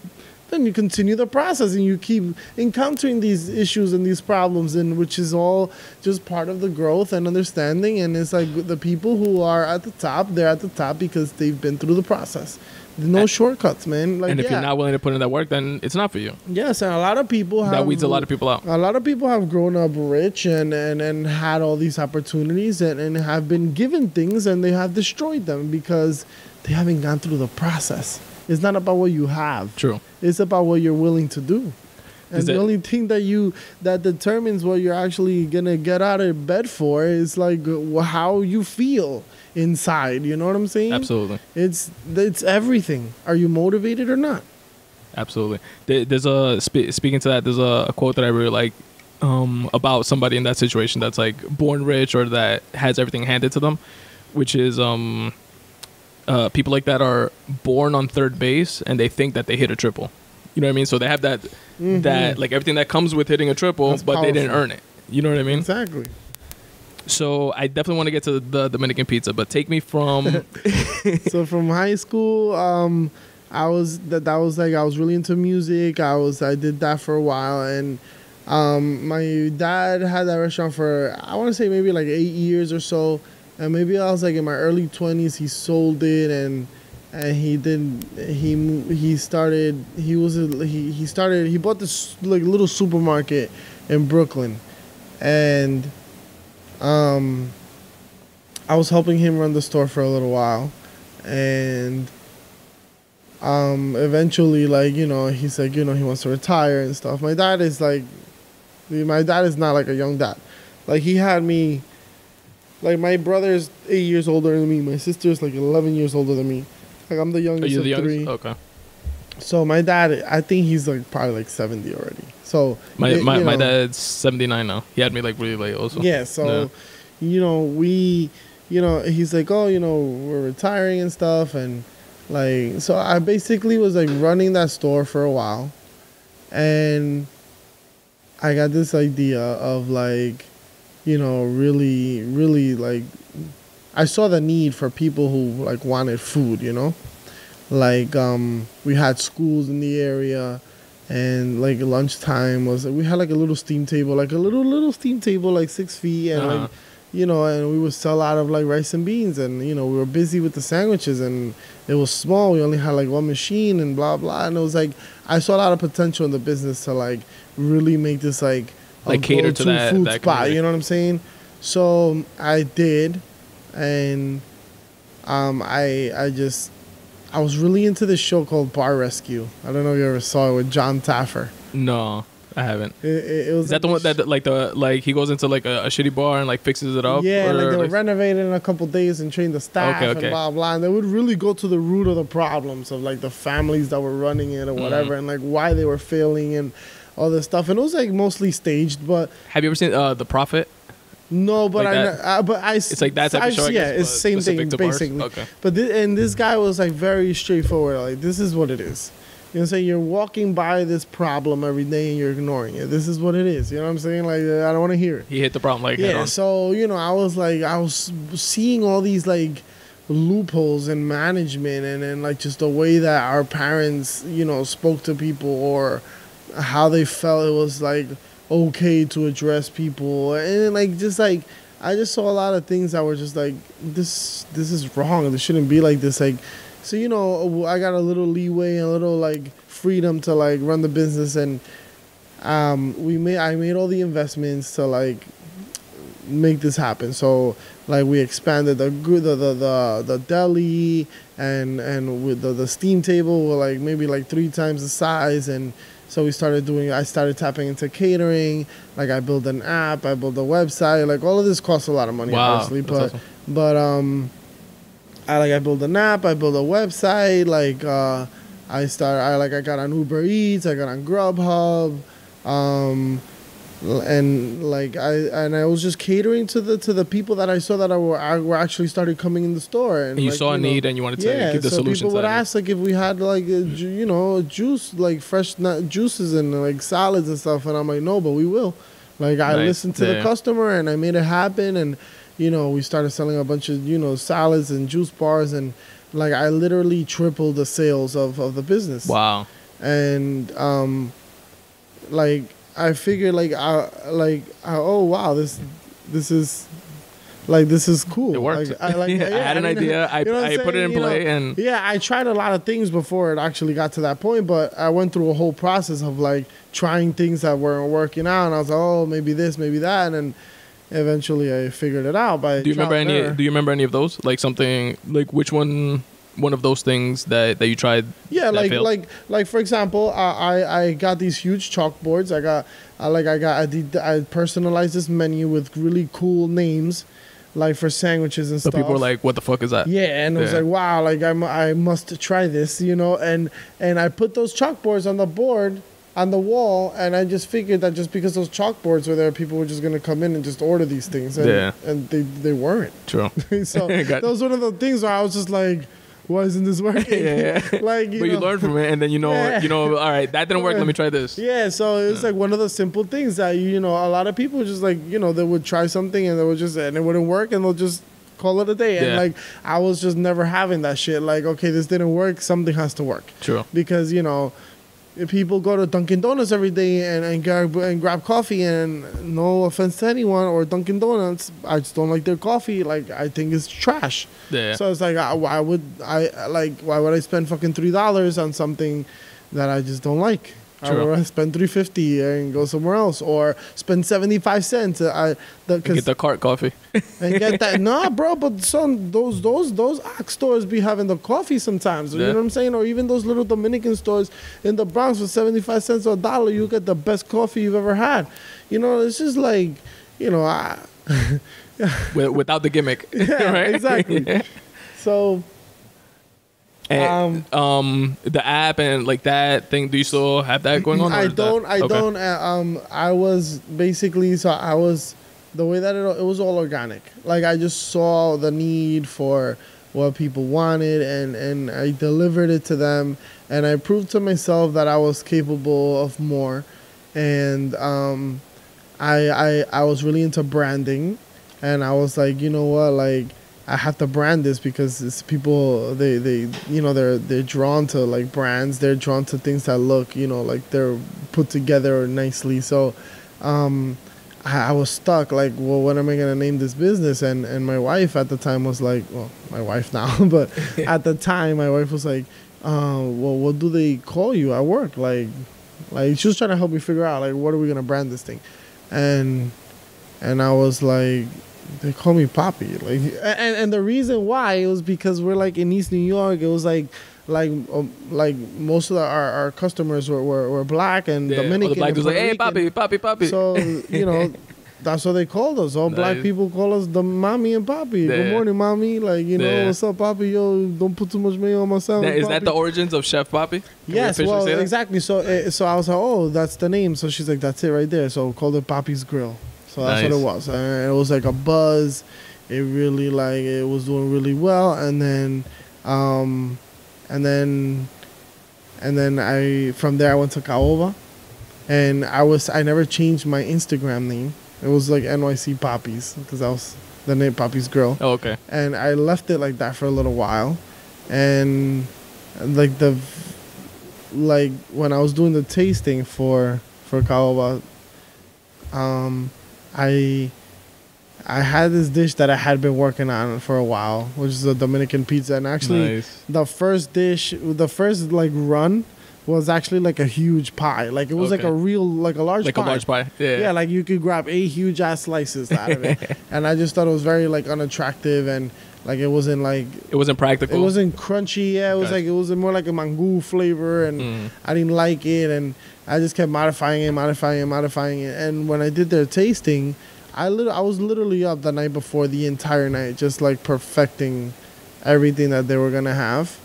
continue the process, and you keep encountering these issues and these problems, and which is all just part of the growth and understanding. And it's like the people who are at the top, they're at the top because they've been through the process. No shortcuts, man. Like, and if you're not willing to put in that work, then it's not for you. Yes, and a lot of people have... That weeds a lot of people out. A lot of people have grown up rich and had all these opportunities and have been given things, and they have destroyed them because they haven't gone through the process. It's not about what you have. True. It's about what you're willing to do. And the only thing that determines what you're actually going to get out of bed for is like how you feel inside. You know what I'm saying? Absolutely. It's everything. Are you motivated or not? Absolutely. There's speaking to that, there's a quote that I really like about somebody in that situation that's like born rich, or that has everything handed to them, which is people like that are born on third base, and they think that they hit a triple. You know what I mean? So they have that like everything that comes with hitting a triple, that's but powerful. They didn't earn it. You know what I mean? Exactly. So I definitely want to get to the Dominican pizza, but take me from... So from high school, I was really into music. I did that for a while, and my dad had that restaurant for, I want to say maybe like 8 years or so, and maybe I was like in my early 20s. He sold it, and he bought this like little supermarket in Brooklyn, and I was helping him run the store for a little while, and eventually, like, you know, he's like, you know, he wants to retire and stuff. My dad is not like a young dad. Like, he had me, like, my brother's 8 years older than me. My sister's like 11 years older than me. Like, I'm the youngest of three. Okay. So my dad, I think he's like probably like 70 already. So my dad's 79 now. He had me like really late also. Yeah. So, you know, he's like, oh, you know, we're retiring and stuff, and like, so I basically was like running that store for a while, and I got this idea of like, you know, really, really like, I saw the need for people who like wanted food, you know, like we had schools in the area, and like lunchtime we had like a little steam table, like a little steam table, like 6 feet, and like, you know, and we would sell out of like rice and beans, and you know, we were busy with the sandwiches, and it was small. We only had like one machine and blah blah, and it was like, I saw a lot of potential in the business to like really make this like cater to that food that spot. community. You know what I'm saying? So I did, and I was really into this show called Bar Rescue. I don't know if you ever saw it with John Taffer. No, I haven't. It was Is that the one that he goes into like a shitty bar and like fixes it up? Yeah, like they were renovating in a couple days and trained the staff and blah blah. And they would really go to the root of the problems of like the families that were running it or whatever, and like why they were failing and all this stuff. And it was like mostly staged. But have you ever seen The Prophet? No, but like it's like that type of show. Yeah, it's the same thing basically. Okay. But this guy was like very straightforward. Like, this is what it is. You know what I'm saying? You're walking by this problem every day and you're ignoring it. This is what it is. You know what I'm saying? Like, I don't want to hear it. He hit the problem like head on. So, you know, I was seeing all these like loopholes in management and like just the way that our parents, spoke to people, or how they felt it was like okay to address people, and like just like I just saw a lot of things that were just like this is wrong. This shouldn't be like this. Like, so I got a little leeway and a little like freedom to like run the business, and I made all the investments to like make this happen. So like we expanded the deli and with the steam table were like maybe like 3 times the size, and so I started tapping into catering. Like I built an app, I built a website. Like all of this costs a lot of money, obviously. But I built an app, I built a website. Like I got on Uber Eats, I got on Grubhub, and like I was just catering to the people that I saw that were actually started coming in the store, and you like, saw a need and you wanted to give the solution. People would ask like if we had like juice, like fresh juices and like salads and stuff, and I'm like, no, but we will. Like I listened to the customer and I made it happen, and we started selling a bunch of salads and juice bars, and like I literally tripled the sales of the business. Wow. And like I figured oh wow, this is cool. It worked. Like, I had an idea. I put it in play, and I tried a lot of things before it actually got to that point, but I went through a whole process of like trying things that weren't working out, and I was like, oh, maybe this, maybe that, and eventually I figured it out. Do you remember any of those? Like something like which one of those things that you tried? Yeah, like for example, I got these huge chalkboards. I personalized this menu with really cool names, like for sandwiches and so stuff. People were like, "What the fuck is that?" Yeah, and it was like, "Wow!" Like I must try this, and I put those chalkboards on the board on the wall, and I just figured that just because those chalkboards were there, people were just gonna come in and just order these things, and they weren't. True. So that was one of the things where I was just like, why isn't this working? Like, you learn from it, and then all right, that didn't work. Let me try this. Yeah, so it was like one of the simple things that a lot of people just like they would try something and and it wouldn't work, and they'll just call it a day. And like I was just never having that shit. Like, okay, this didn't work. Something has to work. True. Because if people go to Dunkin' Donuts every day and grab coffee, and no offense to anyone or Dunkin' Donuts, I just don't like their coffee. Like, I think it's trash. Yeah. So it's like, why would I spend fucking $3 on something that I just don't like? I would rather spend $3.50 and go somewhere else, or spend 75 cents. Get the cart coffee and get that. Nah, bro, but son, those ox stores be having the coffee sometimes. You know what I'm saying? Or even those little Dominican stores in the Bronx for 75 cents or $1, you get the best coffee you've ever had. It's just like, without the gimmick. Yeah, right? Exactly. Yeah. So. And, the app and like that thing, do you still have that going on? I don't. I was basically, the way that it was all organic. Like I just saw the need for what people wanted, and I delivered it to them, and I proved to myself that I was capable of more. And I was really into branding, and I was like, you know what, like, I have to brand this because it's people, they're drawn to like brands. They're drawn to things that look, like they're put together nicely. So I was stuck, like, well, what am I going to name this business? And my wife at the time was like, well, my wife now, but at the time my wife was like, well, what do they call you at work? Like she was trying to help me figure out, like, what are we going to brand this thing? And I was like, they call me Papi, like, and the reason why it was because we're like in East New York. It was like most of our customers were black and Dominican. All the black was like, hey, Papi. So that's what they called us. All black people call us the mommy and Papi. Yeah. Good morning, mommy. Like, what's up, Papi? Yo, don't put too much mayo on my sandwich. Is that the origins of Chef Papi? Yes, well, exactly. So I was like, oh, that's the name. So she's like, that's it right there. So called it Papi's Grill. So that's what it was. And it was like a buzz. It really it was doing really well. And then from there I went to Caoba, and I never changed my Instagram name. It was like NYC Poppies because that the name Papi's girl. Oh, okay. And I left it like that for a little while, and like when I was doing the tasting for caoba, I had this dish that I had been working on for a while, which is a Dominican pizza. And actually, the first like run was actually like a huge pie. Like it was like a large pie. Like a large pie. Yeah. Yeah, like you could grab 8 huge ass slices out of it. And I just thought it was very like unattractive, and like it wasn't practical. It wasn't crunchy. Yeah, it was more like a mango flavor, and I didn't like it, and I just kept modifying it. And when I did their tasting, I was literally up the night before the entire night, just like perfecting everything that they were gonna have,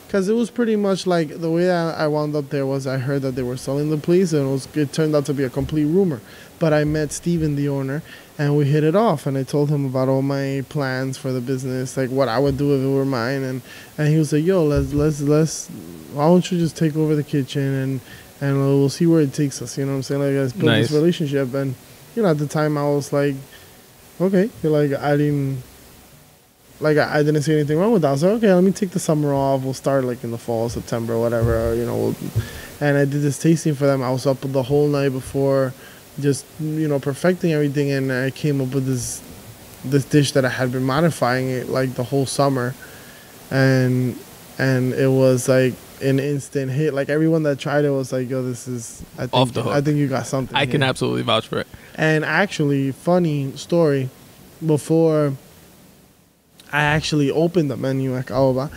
because it was pretty much like the way I wound up there was I heard that they were selling the place, and it turned out to be a complete rumor. But I met Steven, the owner, and we hit it off, and I told him about all my plans for the business, like what I would do if it were mine, and he was like, "Yo, let's why don't you just take over the kitchen and we'll see where it takes us." You know what I'm saying? Like, let's build this relationship. And you know, at the time I was like, okay, like I didn't see anything wrong with that. I was like, okay, let me take the summer off. We'll start like in the fall, September, whatever, or, you know. And I did this tasting for them. I was up the whole night before, just, you know, perfecting everything. And I came up with this dish that I had been modifying it like the whole summer. And it was like an instant hit. Like everyone that tried it was like, yo, this is, off the hook. I think you got something. I can absolutely vouch for it. And actually, funny story, before I actually opened the menu at Caoba,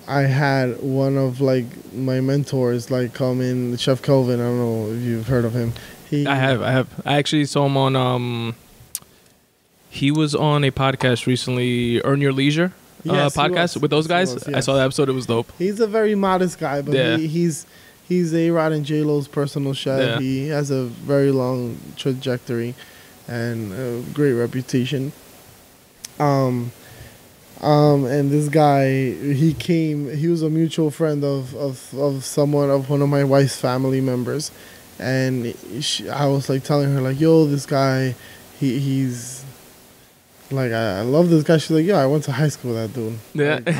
I had one of like my mentors like come in, Chef Kelvin. I don't know if you've heard of him. I have. I actually saw him on. He was on a podcast recently, Earn Your Leisure podcast with those guys. Yes. I saw that episode. It was dope. He's a very modest guy, but he's A-Rod and J-Lo's personal chef. Yeah. He has a very long trajectory and a great reputation. And this guy, he was a mutual friend of one of my wife's family members. And I was like telling her like, yo, this guy, he's like, I love this guy. She's like, yo, I went to high school with that dude. Yeah. Like,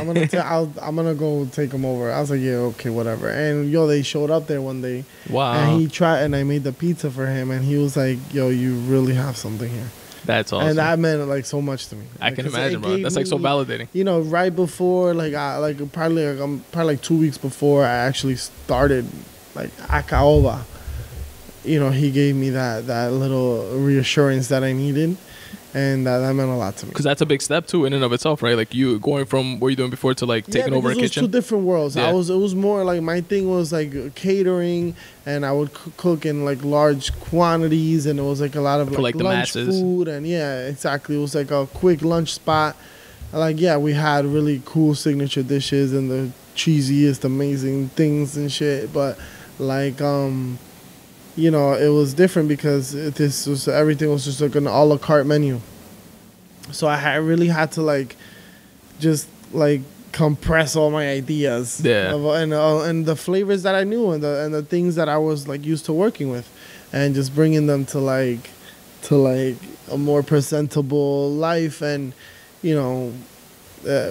I'm gonna go take him over. I was like, yeah, okay, whatever. And yo, they showed up there one day. Wow. And he tried, and I made the pizza for him, and he was like, yo, you really have something here. That's awesome. And that meant like so much to me. I can imagine, bro. That's like so validating. You know, right before, probably 2 weeks before I actually started like at Caoba, you know, he gave me that little reassurance that I needed. And that meant a lot to me. Because that's a big step, too, in and of itself, right? Like, you going from what you're doing before to, like, taking over a kitchen. It was 2 different worlds. Yeah. It was more, like, my thing was, like, catering, and I would cook in, like, large quantities, and it was, like, a lot of, like the lunch masses. Food. And, yeah, exactly. It was, like, a quick lunch spot. Like, yeah, we had really cool signature dishes and the cheesiest, amazing things and shit. But, like, you know, it was different because everything was just like an a la carte menu. So I really had to like just like compress all my ideas, and the flavors that I knew and the things that I was like used to working with, and just bringing them to like a more presentable life. And you know,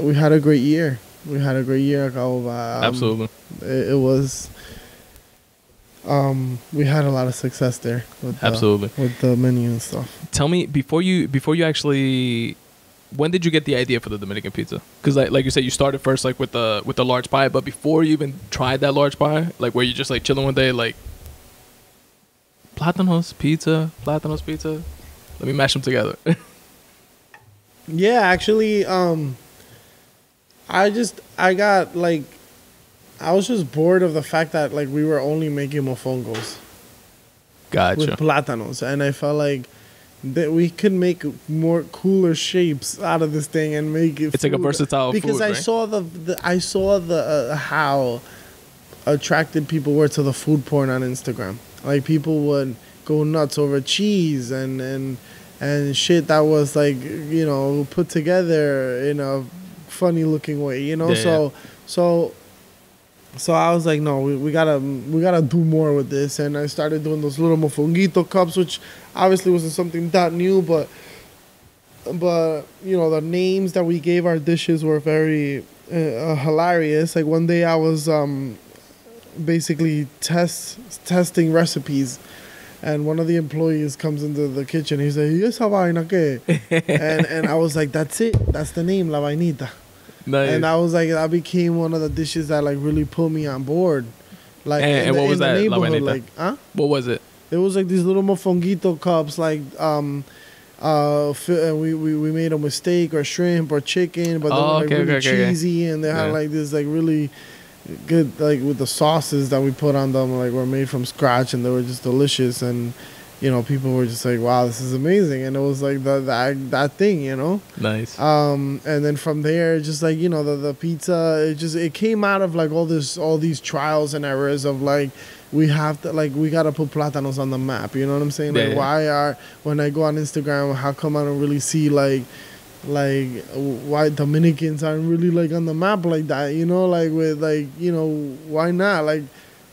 we had a great year. We had a great year at Caoba. Absolutely, it was. We had a lot of success there with the menu and stuff. Tell me, before you actually, when did you get the idea for the Dominican pizza? Because like you said, you started first like with the large pie, but before you even tried that large pie, like were you just like chilling one day like Platanos pizza, let me mash them together. Yeah, actually, I was just bored of the fact that like we were only making mofongos. Gotcha. With plátanos, and I felt like that we could make more cooler shapes out of this thing and make it. It's like a versatile because food, I right? I saw the how attracted people were to the food porn on Instagram. Like people would go nuts over cheese and shit that was like, you know, put together in a funny looking way, you know. Yeah, So I was like, no, we gotta do more with this. And I started doing those little mofonguito cups, which obviously wasn't something that new, but you know, the names that we gave our dishes were very hilarious. Like one day I was basically testing recipes, and one of the employees comes into the kitchen. He's like, "¿Y esa vaina qué?" and I was like, "That's it. That's the name, la vainita." Nice. And I was like, that became one of the dishes that like really put me on board. Like, and what was that? La vainita? Like, What was it? It was like these little mofonguito cups, like and we made them with steak or shrimp or chicken, but they were like really cheesy, and they had like this like really good, like with the sauces that we put on them, like were made from scratch, and they were just delicious. And you know, people were just like, "Wow, this is amazing!" And it was like that thing, you know. Nice. And then from there, just like, you know, the pizza, it came out of like all these trials and errors of like, we gotta put plátanos on the map. You know what I'm saying? Like, when I go on Instagram, how come I don't really see like why Dominicans aren't really like on the map like that? You know, like with like, you know, why not? Like,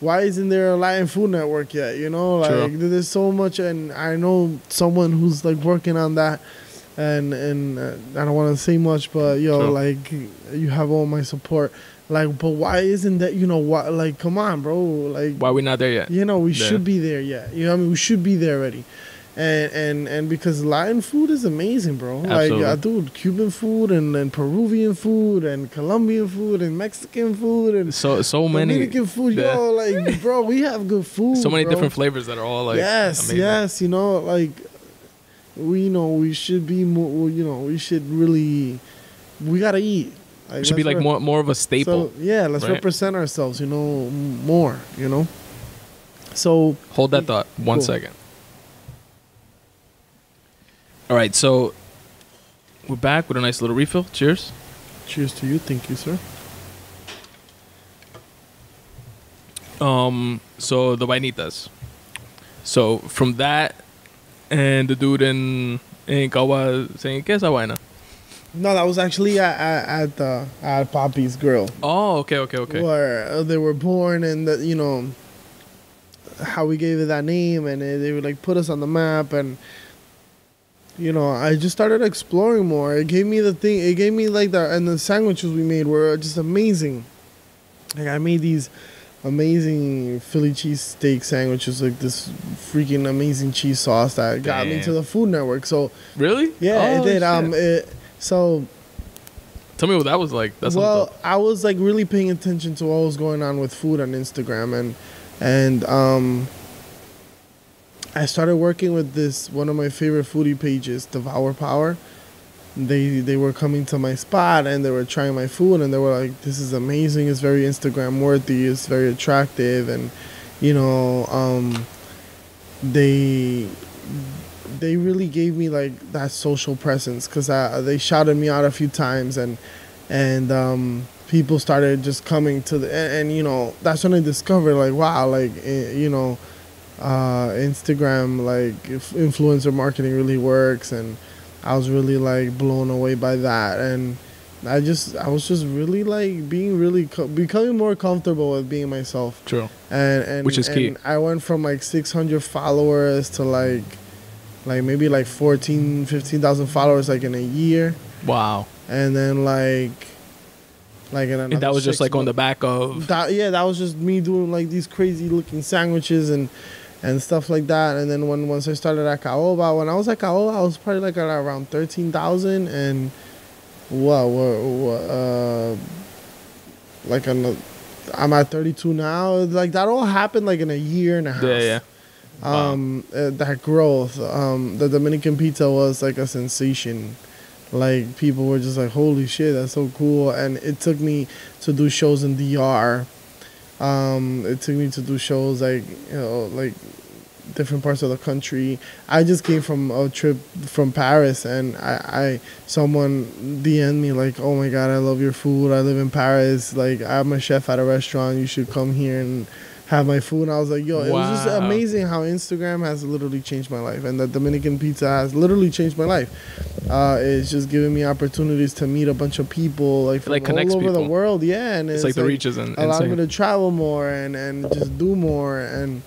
why isn't there a Latin Food Network yet? You know, like there's so much, and I know someone who's like working on that, and I don't want to say much, but like you have all my support. Like, but why isn't that? You know what? Like, come on, bro. Like, why we not there yet? You know, we should be there yet. You know what I mean? We should be there already. And because Latin food is amazing, bro. Absolutely. Like, dude, Cuban food and Peruvian food and Colombian food and Mexican food and so many Dominican food. Yo, like, bro, we have good food. So many different flavors that are all like amazing. Yes. You know, like we should be more. You know, we should really. We gotta eat. Like, it should be like more of a staple. So, yeah, let's represent ourselves. You know, more. You know. So hold that thought. One second. All right, so we're back with a nice little refill. Cheers. Cheers to you. Thank you, sir. So the vainitas. So from that, and the dude in Kawa saying, "¿Qué es esa vaina?" No, that was actually at Papi's grill. Oh, okay. Where they were born, and you know how we gave it that name, and they would like put us on the map, and you know, I just started exploring more. It gave me like the sandwiches we made were just amazing. Like, I made these amazing Philly cheesesteak sandwiches, like this freaking amazing cheese sauce that got me to the Food Network. So really, yeah, it did. So tell me what that was like. I was like really paying attention to what was going on with food on Instagram, and I started working with one of my favorite foodie pages, Devour Power. They were coming to my spot, and they were trying my food, and they were like, "This is amazing. It's very Instagram worthy. It's very attractive," and you know, they really gave me like that social presence, because they shouted me out a few times, and people started just coming to and you know, that's when I discovered like, wow, like you know. Instagram, like, influencer marketing really works, and I was really like blown away by that, and I was just really like becoming more comfortable with being myself. True. And which is key. I went from like 600 followers to like maybe like 15,000 followers like in a year. Wow. And then like in another, and that was just like on the back of that. Yeah, that was just me doing like these crazy looking sandwiches and stuff like that. And then once I started at Caoba, when I was at Caoba, I was probably like at around 13,000, and I'm at 32 now. Like, that all happened like in a year and a half. Yeah. Wow. That growth. The Dominican pizza was like a sensation. Like, people were just like, holy shit, that's so cool. And it took me to do shows in DR. It took me to do shows like, you know, like different parts of the country. I just came from a trip from Paris, and someone DM'd me like, oh my God, I love your food. I live in Paris. Like, I'm a chef at a restaurant. You should come here and have my food. And I was like, yo, it was just amazing how Instagram has literally changed my life, and the Dominican pizza has literally changed my life. It's just giving me opportunities to meet a bunch of people like from all over the world. Yeah, and it's like the reach is allowed me to travel more and just do more, and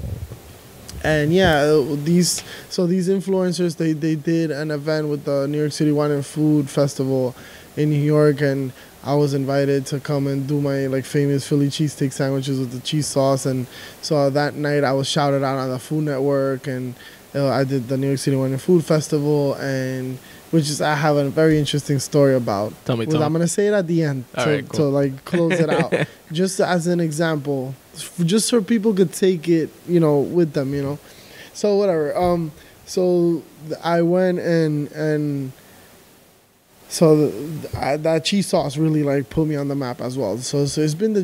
And yeah, these influencers, they did an event with the New York City Wine and Food Festival in New York, and I was invited to come and do my like famous Philly cheesesteak sandwiches with the cheese sauce. And so that night I was shouted out on the Food Network, and I did the New York City Wine and Food Festival, and which is I have a very interesting story about. Tell me. I'm gonna say it at the end To like close it out, just as an example, just so people could take it, with them, So whatever. So I went and so that cheese sauce really like put me on the map as well. So it's been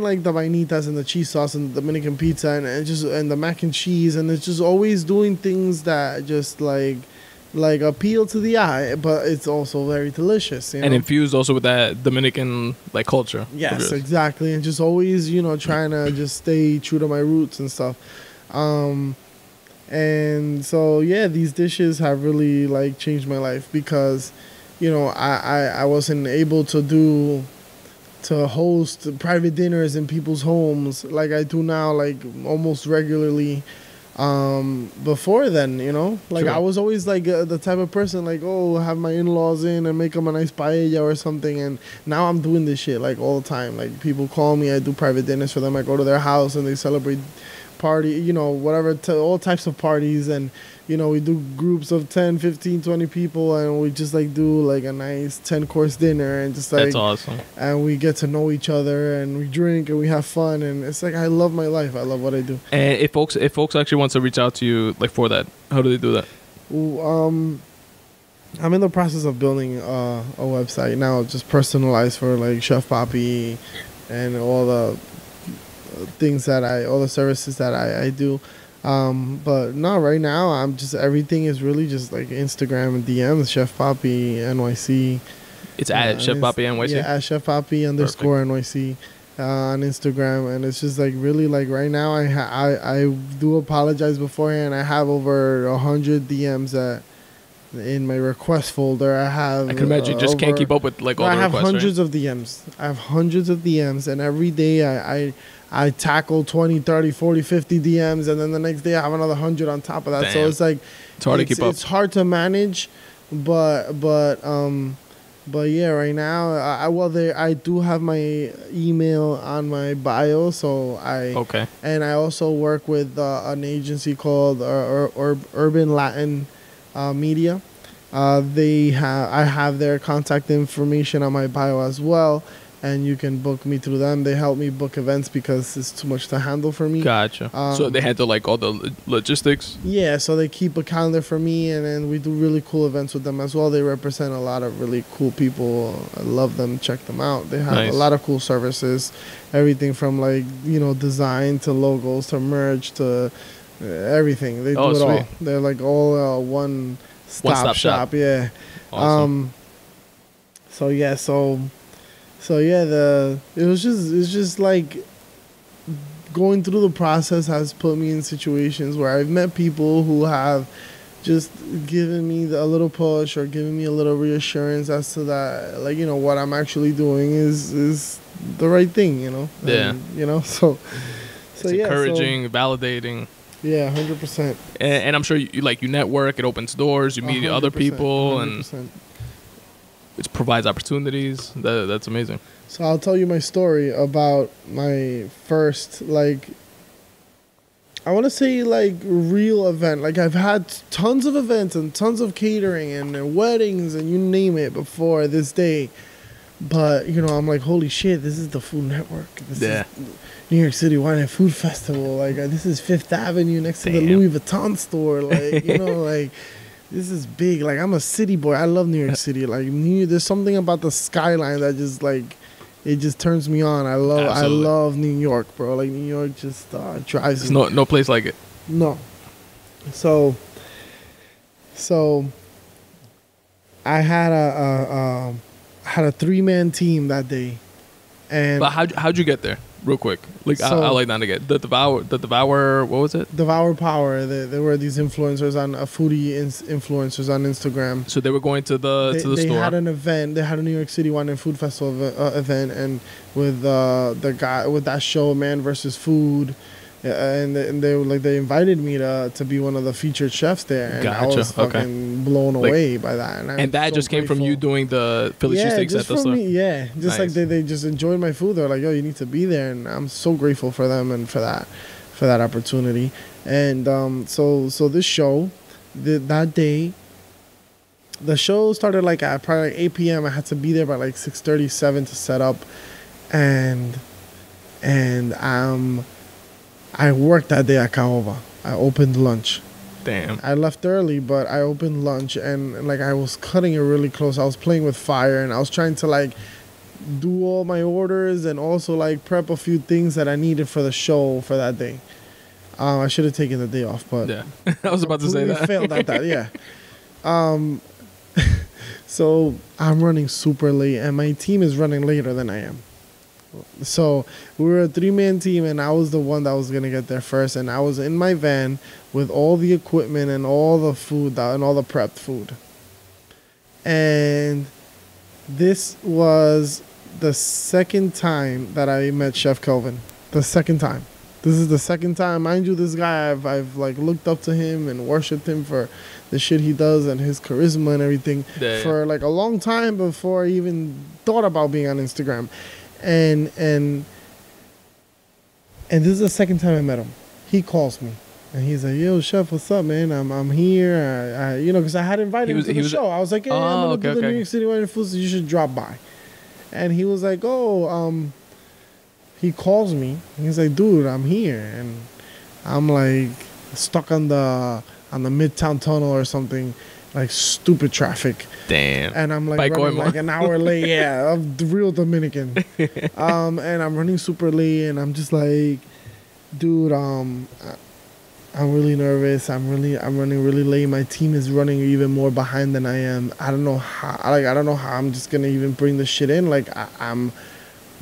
like the vainitas and the cheese sauce and the Dominican pizza and the mac and cheese, and it's just always doing things that just like appeal to the eye, but it's also very delicious, and infused also with that Dominican like culture. Yes, exactly, and just always trying to just stay true to my roots and stuff. And so yeah, these dishes have really like changed my life because I wasn't able to host private dinners in people's homes like I do now, like almost regularly. Before then, like Sure. I was always like the type of person like, oh, have my in-laws in and make them a nice paella or something. And now I'm doing this shit like all the time. Like people call me, I do private dinners for them. I go to their house and they celebrate party, whatever, all types of parties. And, we do groups of 10, 15, 20 people, and we just like do like a nice 10-course dinner and just like, that's awesome. And we get to know each other and we drink and we have fun, and it's like I love my life. I love what I do. And if folks actually want to reach out to you like for that, how do they do that? I'm in the process of building a website now, just personalized for like Chef Papi and all the things all the services that I do. But no, right now everything is really just like Instagram and DMs, Chef Papi NYC. It's at Chef Papi NYC? Yeah, at Chef Papi _ NYC on Instagram. And it's just like really like right now I do apologize beforehand. I have over 100 DMs in my request folder. I can imagine you just can't keep up with like all the requests. I have hundreds of DMs. I have hundreds of DMs, and every day I tackle 20, 30, 40, 50 DMs, and then the next day I have another 100 on top of that. Damn. So it's like it's hard to keep up. It's hard to manage, but yeah, right now I do have my email on my bio, so okay. And I also work with an agency called Urban Latin Media. I have their contact information on my bio as well, and you can book me through them. They help me book events because it's too much to handle for me. Gotcha. So they handle like all the logistics? Yeah, so they keep a calendar for me, and then we do really cool events with them as well. They represent a lot of really cool people. I love them. Check them out. They have a lot of cool services, everything from like, design to logos to merch to everything. They do it all. They're like all one-stop shop. Yeah. Awesome. So yeah, it's just like going through the process has put me in situations where I've met people who have just given me a little push or given me a little reassurance as to that, like, what I'm actually doing is the right thing, Yeah. And, so it's encouraging, validating. Yeah, 100%. And I'm sure you network, it opens doors, you meet other people, 100%. And it provides opportunities. That's amazing. So I'll tell you my story about my first, like, I want to say, like, real event. Like, I've had tons of events and tons of catering and weddings and you name it before this day. But, I'm like, holy shit, this is the Food Network. This is New York City Wine and Food Festival. Like, this is Fifth Avenue next to the Louis Vuitton store. Like, like... This is big. Like, I'm a city boy. I love New York City. Like, there's something about the skyline that just, like, it just turns me on. I love New York, bro. Like, New York just drives me. There's no place like it. No. So I had a 3-man team that day. And but how'd you get there? Real quick, like I like that to get the Devour. What was it? Devour Power. They were these influencers on foodie influencers on Instagram. So they were going to the store. They had an event. They had a New York City Wine and Food Festival event, and with the guy with that show, Man vs. Food, and they invited me to be one of the featured chefs there, and I was fucking blown away by that. And that just came from you doing the Philly cheesesteaks at the store. Just nice. Like they just enjoyed my food. They're like, yo, you need to be there, and I'm so grateful for them and for that opportunity. And so this show, that day, the show started like at probably like 8 p.m. I had to be there by like 6:37 to set up, and I worked that day at Caoba. I opened lunch. Damn. I left early, but I opened lunch, and like I was cutting it really close. I was playing with fire, and I was trying to like do all my orders and also like prep a few things that I needed for the show for that day. I should have taken the day off, but yeah, I was about to say that. Failed at that, yeah. So I'm running super late, and my team is running later than I am. So we were a 3-man team, and I was the one that was gonna get there first, and I was in my van with all the equipment and all the food and all the prepped food. And this was the second time that I met Chef Kelvin. The second time. This is the second time. Mind you, this guy, I've like looked up to him and worshipped him for the shit he does and his charisma and everything for like a long time before I even thought about being on Instagram. And this is the second time I met him. He calls me and he's like, "Yo, Chef, what's up, man? I'm here. I you know, because I had invited him to the show. I was like, "Hey, I'm gonna do the New York City Wine and Food, so you should drop by." And he was like, he calls me. He's like, "Dude, I'm here," and I'm like stuck on the Midtown Tunnel or something, like stupid traffic. Damn. And I'm like running like an hour late. Yeah, I'm the real Dominican. And I'm running super late, and I'm just like, dude, I'm really nervous. I'm running really late. My team is running even more behind than I am. I don't know how I'm just gonna even bring this shit in. Like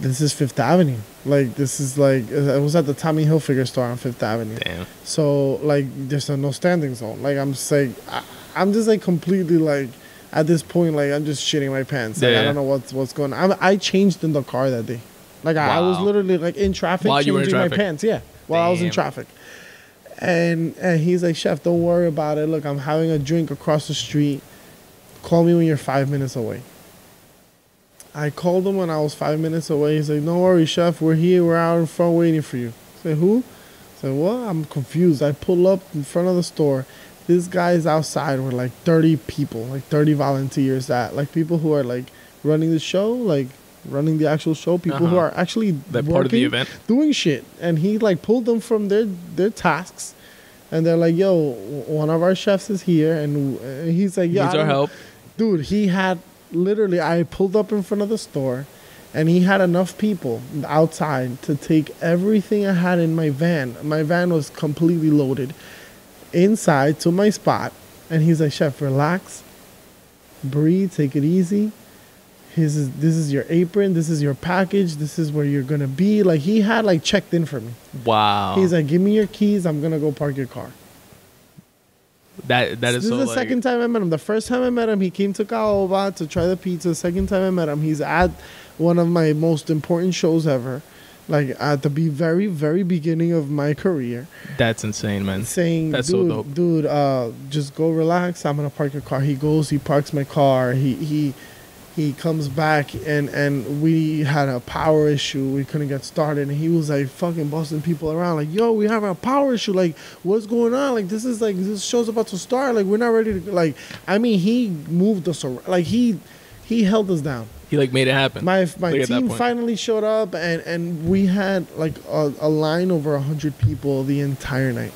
this is Fifth Avenue. Like this is like it was at the Tommy Hilfiger store on Fifth Avenue. Damn. So like there's no standing zone. Like I'm just like completely like at this point like I'm just shitting my pants. Like I don't know what's going on. I changed in the car that day. Like I was literally like in traffic changing my pants. Yeah, while I was in traffic. And he's like, "Chef, don't worry about it. Look, I'm having a drink across the street. Call me when you're 5 minutes away." I called him when I was 5 minutes away. He's like, "Don't worry, Chef. We're here. We're out in front waiting for you." I said, "Who?" I said, "What?" I'm confused. I pull up in front of the store. This guy's outside with like 30 people, like 30 volunteers, like people who are like running the show, like running the actual show, people who are actually working, part of the event, doing shit. And he like pulled them from their tasks, and they're like, "Yo, one of our chefs is here," and he's like, "Yeah, needs our help." Dude, he had literally, I pulled up in front of the store, and he had enough people outside to take everything I had in my van. My van was completely loaded inside to my spot, and he's like, "Chef, relax, breathe, take it easy. This is your apron, this is your package, this is where you're gonna be." Like he had like checked in for me. Wow. He's like, "Give me your keys, I'm gonna go park your car." That is this so is the second time I met him. The first time I met him, he came to Caoba to try the pizza. The second time I met him, he's at one of my most important shows ever, like at the very, very beginning of my career. That's insane, man. Saying, that's dude, so dope. Dude, just go relax. I'm gonna park your car. He goes, he parks my car. He comes back, and we had a power issue. We couldn't get started, and he was like fucking busting people around, like, "Yo, we have a power issue. Like, what's going on? Like, this show's about to start. Like, we're not ready to." Like, I mean, he moved us around. Like, he held us down. He like made it happen. My team finally showed up, and we had like a line over 100 people the entire night.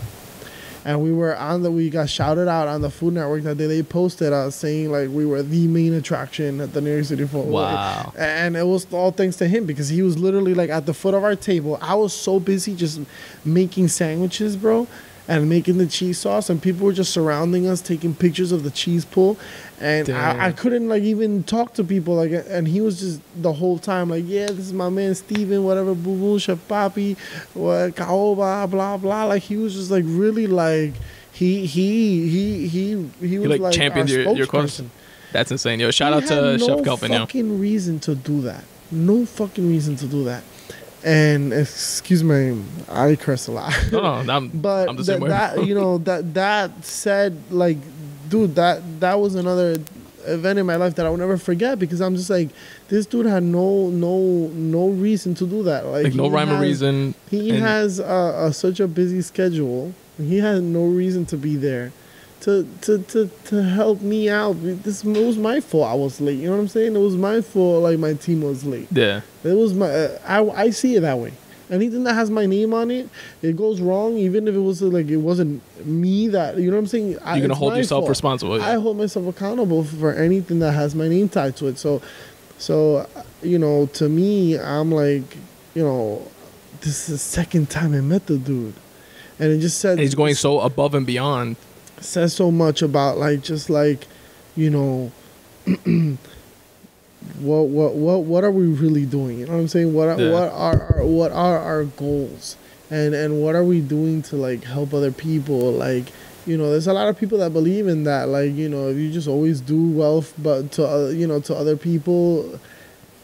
And we got shouted out on the Food Network that day. They posted us saying like we were the main attraction at the New York City Food. Wow. And it was all thanks to him, because he was literally like at the foot of our table. I was so busy just making sandwiches, bro, and making the cheese sauce, and people were just surrounding us, taking pictures of the cheese pull. And I couldn't like even talk to people, like, and he was just the whole time like, "Yeah, this is my man Steven, whatever, boo boo, Chef Papi, what, Caoba, blah blah." Like he was just like really like he was like championed your cause. That's insane, yo. Shout out to Chef Kelvin, yo. No fucking reason to do that. No fucking reason to do that. And excuse me, I curse a lot. No, I'm the same way. That you know that said, like, dude, that was another event in my life that I will never forget, because I'm just like, this dude had no reason to do that. Like no rhyme or reason. He has such a busy schedule. He had no reason to be there to help me out. It was my fault I was late. You know what I'm saying? It was my fault, like, my team was late. Yeah. It was my I see it that way. Anything that has my name on it, it goes wrong, even if it was like it wasn't me that, you know what I'm saying? You're going to hold yourself responsible. Yeah. I hold myself accountable for anything that has my name tied to it. So you know, to me, I'm like, you know, this is the second time I met the dude. And it just said... And he's going so above and beyond. Says so much about, like, just like, you know... What are we really doing? You know what I'm saying? What are our goals, and what are we doing to, like, help other people? Like, you know, there's a lot of people that believe in that. Like, you know, if you just always do well, but to you know, to other people,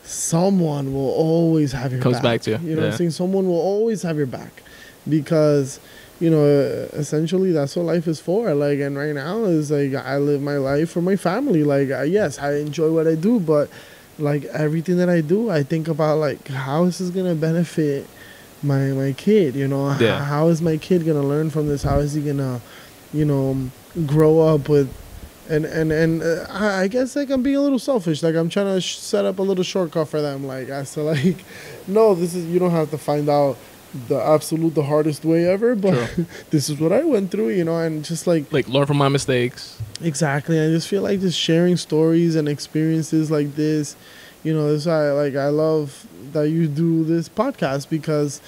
someone will always have your back. Comes back to you. You know what I'm saying? Someone will always have your back, because, you know, essentially that's what life is for. Like, and right now is like, I live my life for my family. Like, yes, I enjoy what I do, but, like, everything that I do, I think about, like, how is this gonna benefit my kid? You know, how is my kid gonna learn from this? How is he gonna, you know, grow up with? And I guess, like, I'm being a little selfish. Like, I'm trying to set up a little shortcut for them. Like, I said, like, no, this is, you don't have to find out the hardest way ever, but this is what I went through, you know, and just like learn from my mistakes. Exactly. I just feel like just sharing stories and experiences like this, you know, this I love that you do this podcast, because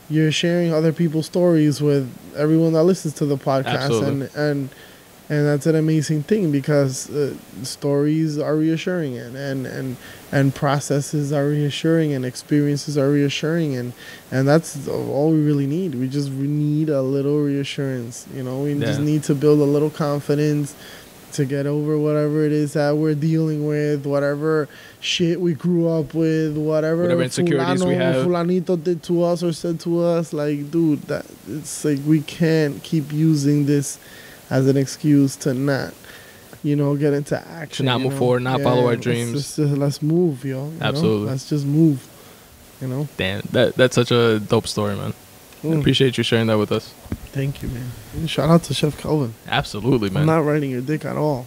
you're sharing other people's stories with everyone that listens to the podcast. Absolutely. And that's an amazing thing, because stories are reassuring, and processes are reassuring, and experiences are reassuring, and that's all we really need. We just need a little reassurance, you know. We just need to build a little confidence to get over whatever it is that we're dealing with, whatever shit we grew up with, whatever insecurities we have. Fulanito did to us or said to us. Like, dude, that it's like we can't keep using this as an excuse to not, you know, get into action. To not move forward, not follow our dreams. Let's move, yo. Absolutely. Let's just move, you know. Damn, that's such a dope story, man. I appreciate you sharing that with us. Thank you, man. And shout out to Chef Calvin. Absolutely, man. I'm not riding your dick at all.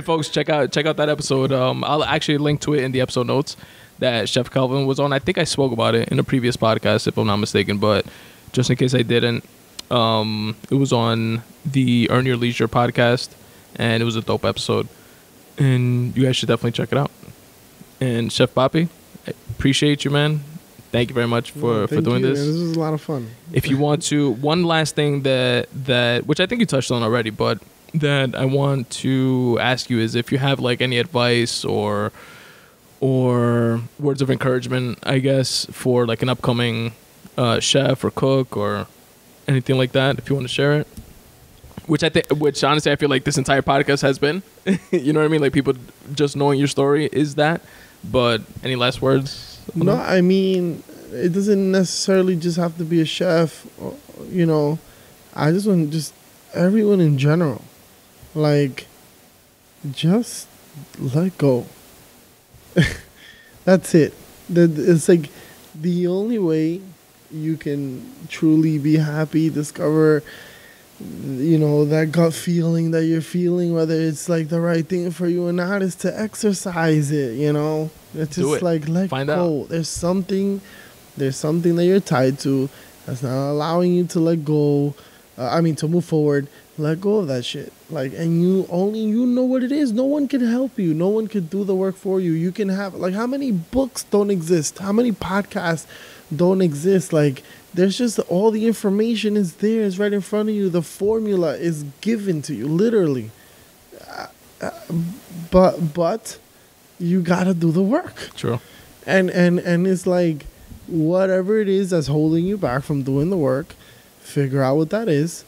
Folks, check out that episode. I'll actually link to it in the episode notes that Chef Calvin was on. I think I spoke about it in a previous podcast, if I'm not mistaken, but just in case I didn't, it was on the Earn Your Leisure podcast, and it was a dope episode, and you guys should definitely check it out. And Chef Papi, I appreciate you, man. Thank you very much for doing this. Man. This was a lot of fun. If you want to, one last thing that which I think you touched on already, but that I want to ask you is if you have, like, any advice or words of encouragement, I guess, for, like, an upcoming chef or cook or anything like that, if you want to share it. Which honestly I feel like this entire podcast has been. You know what I mean? Like, people just knowing your story is that. But any last words? No, I mean, it doesn't necessarily just have to be a chef. You know, I just want just everyone in general, like, just let go. That's it. It's like the only way you can truly be happy, discover, you know, that gut feeling that you're feeling, whether it's, like, the right thing for you or not, is to exercise it, you know. It's just like, let go. There's something that you're tied to that's not allowing you to let go. To move forward. Let go of that shit. Like, and you know what it is. No one can help you. No one can do the work for you. You can have, like, how many books don't exist? How many podcasts don't exist? Like, there's just all the information is there. It's right in front of you. The formula is given to you, literally. But you gotta do the work. True. And it's like, whatever it is that's holding you back from doing the work, figure out what that is,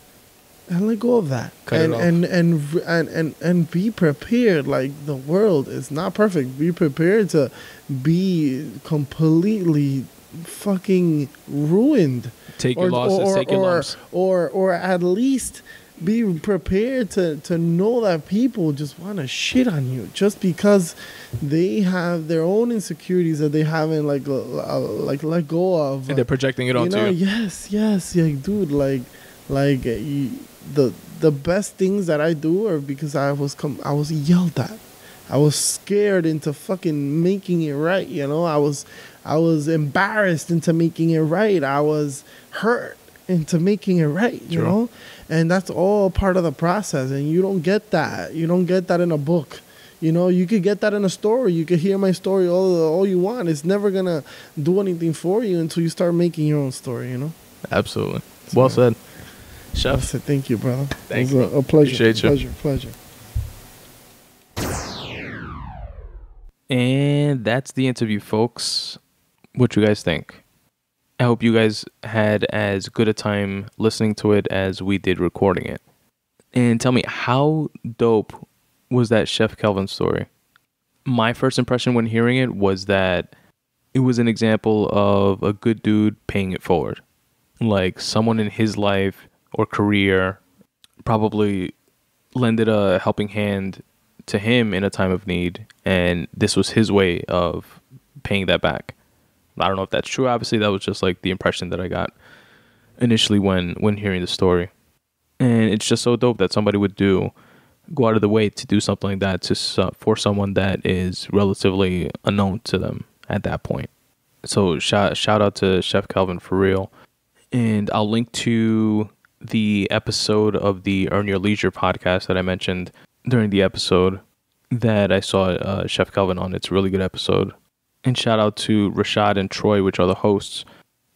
and let go of that. Cut it off. And be prepared. Like, the world is not perfect. Be prepared to be completely fucking ruined. Take your losses, take your lumps. Or at least be prepared to know that people just want to shit on you just because they have their own insecurities that they haven't like let go of, and they're projecting it onto you. Yes, like, dude, the best things that I do are because I was yelled at. I was scared into fucking making it right, you know. I was embarrassed into making it right. I was hurt into making it right, you know. And that's all part of the process, and you don't get that. You don't get that in a book. You know, you could get that in a story. You could hear my story all you want. It's never going to do anything for you until you start making your own story, you know? Absolutely. Well said. Chef. I said, thank you, brother. Thank you. A pleasure. Appreciate you. Pleasure. And that's the interview, folks. What you guys think? I hope you guys had as good a time listening to it as we did recording it. And tell me, how dope was that Chef Kelvin story? My first impression when hearing it was that it was an example of a good dude paying it forward. Like, someone in his life or career probably lended a helping hand to him in a time of need, and this was his way of paying that back. I don't know if that's true. Obviously, that was just like the impression that I got initially when hearing the story. And it's just so dope that somebody would go out of the way to do something like that for someone that is relatively unknown to them at that point. So shout out to Chef Kelvin for real. And I'll link to the episode of the Earn Your Leisure podcast that I mentioned during the episode that I saw Chef Kelvin on. It's a really good episode. And shout out to Rashad and Troy, which are the hosts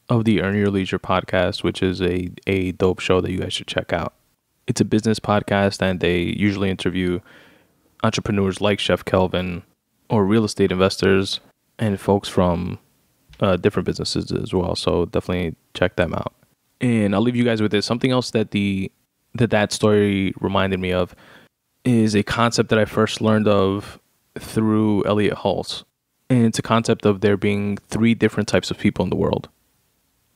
of the Earn Your Leisure podcast, which is a dope show that you guys should check out. It's a business podcast, and they usually interview entrepreneurs like Chef Kelvin or real estate investors and folks from different businesses as well. So definitely check them out. And I'll leave you guys with this. Something else that that story reminded me of is a concept that I first learned of through Elliot Hulse. And it's a concept of there being 3 different types of people in the world.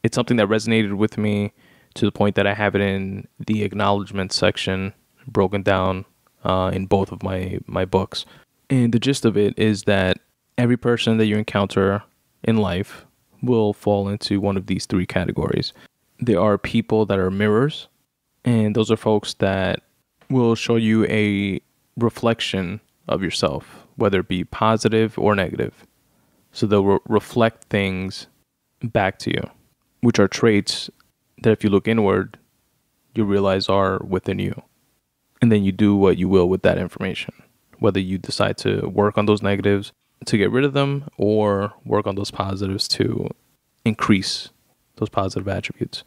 It's something that resonated with me to the point that I have it in the acknowledgement section broken down in both of my books. And the gist of it is that every person that you encounter in life will fall into one of these 3 categories. There are people that are mirrors, and those are folks that will show you a reflection of yourself, whether it be positive or negative. So they'll reflect things back to you, which are traits that if you look inward, you realize are within you. And then you do what you will with that information, whether you decide to work on those negatives to get rid of them or work on those positives to increase those positive attributes.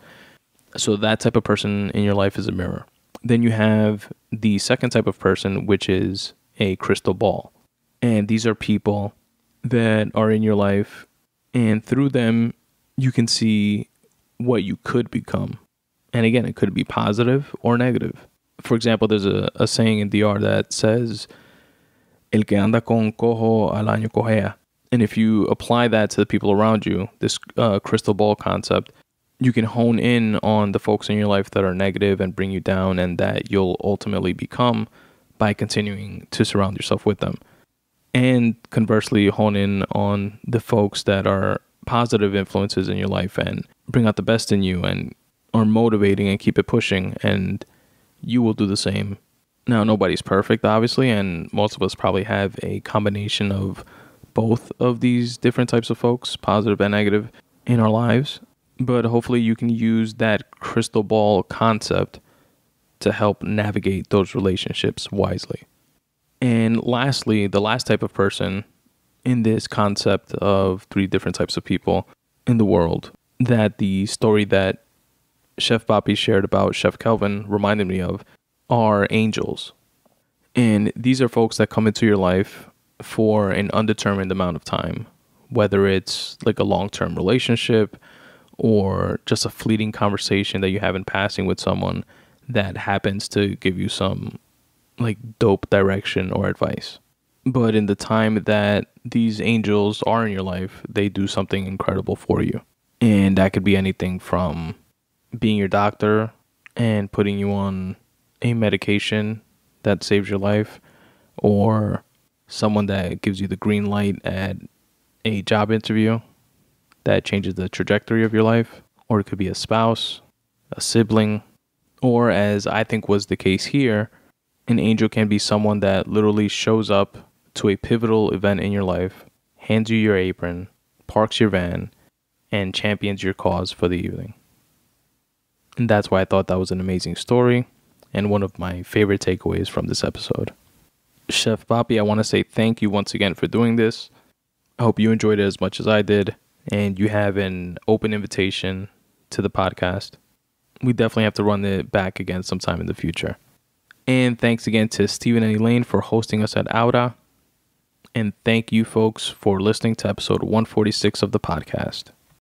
So that type of person in your life is a mirror. Then you have the second type of person, which is a crystal ball. And these are people that are in your life, and through them, you can see what you could become. And again, it could be positive or negative. For example, there's a saying in DR that says, El que anda con cojo al año cojea. And if you apply that to the people around you, this crystal ball concept, you can hone in on the folks in your life that are negative and bring you down, and that you'll ultimately become by continuing to surround yourself with them. And conversely, hone in on the folks that are positive influences in your life and bring out the best in you and are motivating and keep it pushing, and you will do the same. Now, nobody's perfect, obviously, and most of us probably have a combination of both of these different types of folks, positive and negative, in our lives. But hopefully you can use that crystal ball concept to help navigate those relationships wisely. And lastly, the last type of person in this concept of 3 different types of people in the world that the story that Chef Papi shared about Chef Kelvin reminded me of are angels. And these are folks that come into your life for an undetermined amount of time, whether it's like a long-term relationship or just a fleeting conversation that you have in passing with someone that happens to give you some like dope direction or advice. But in the time that these angels are in your life, they do something incredible for you. And that could be anything from being your doctor and putting you on a medication that saves your life, or someone that gives you the green light at a job interview that changes the trajectory of your life, or it could be a spouse, a sibling, or as I think was the case here, an angel can be someone that literally shows up to a pivotal event in your life, hands you your apron, parks your van, and champions your cause for the evening. And that's why I thought that was an amazing story and one of my favorite takeaways from this episode. Chef Papi, I want to say thank you once again for doing this. I hope you enjoyed it as much as I did, and you have an open invitation to the podcast. We definitely have to run it back again sometime in the future. And thanks again to Stephen and Elaine for hosting us at Aura. And thank you folks for listening to episode 146 of the podcast.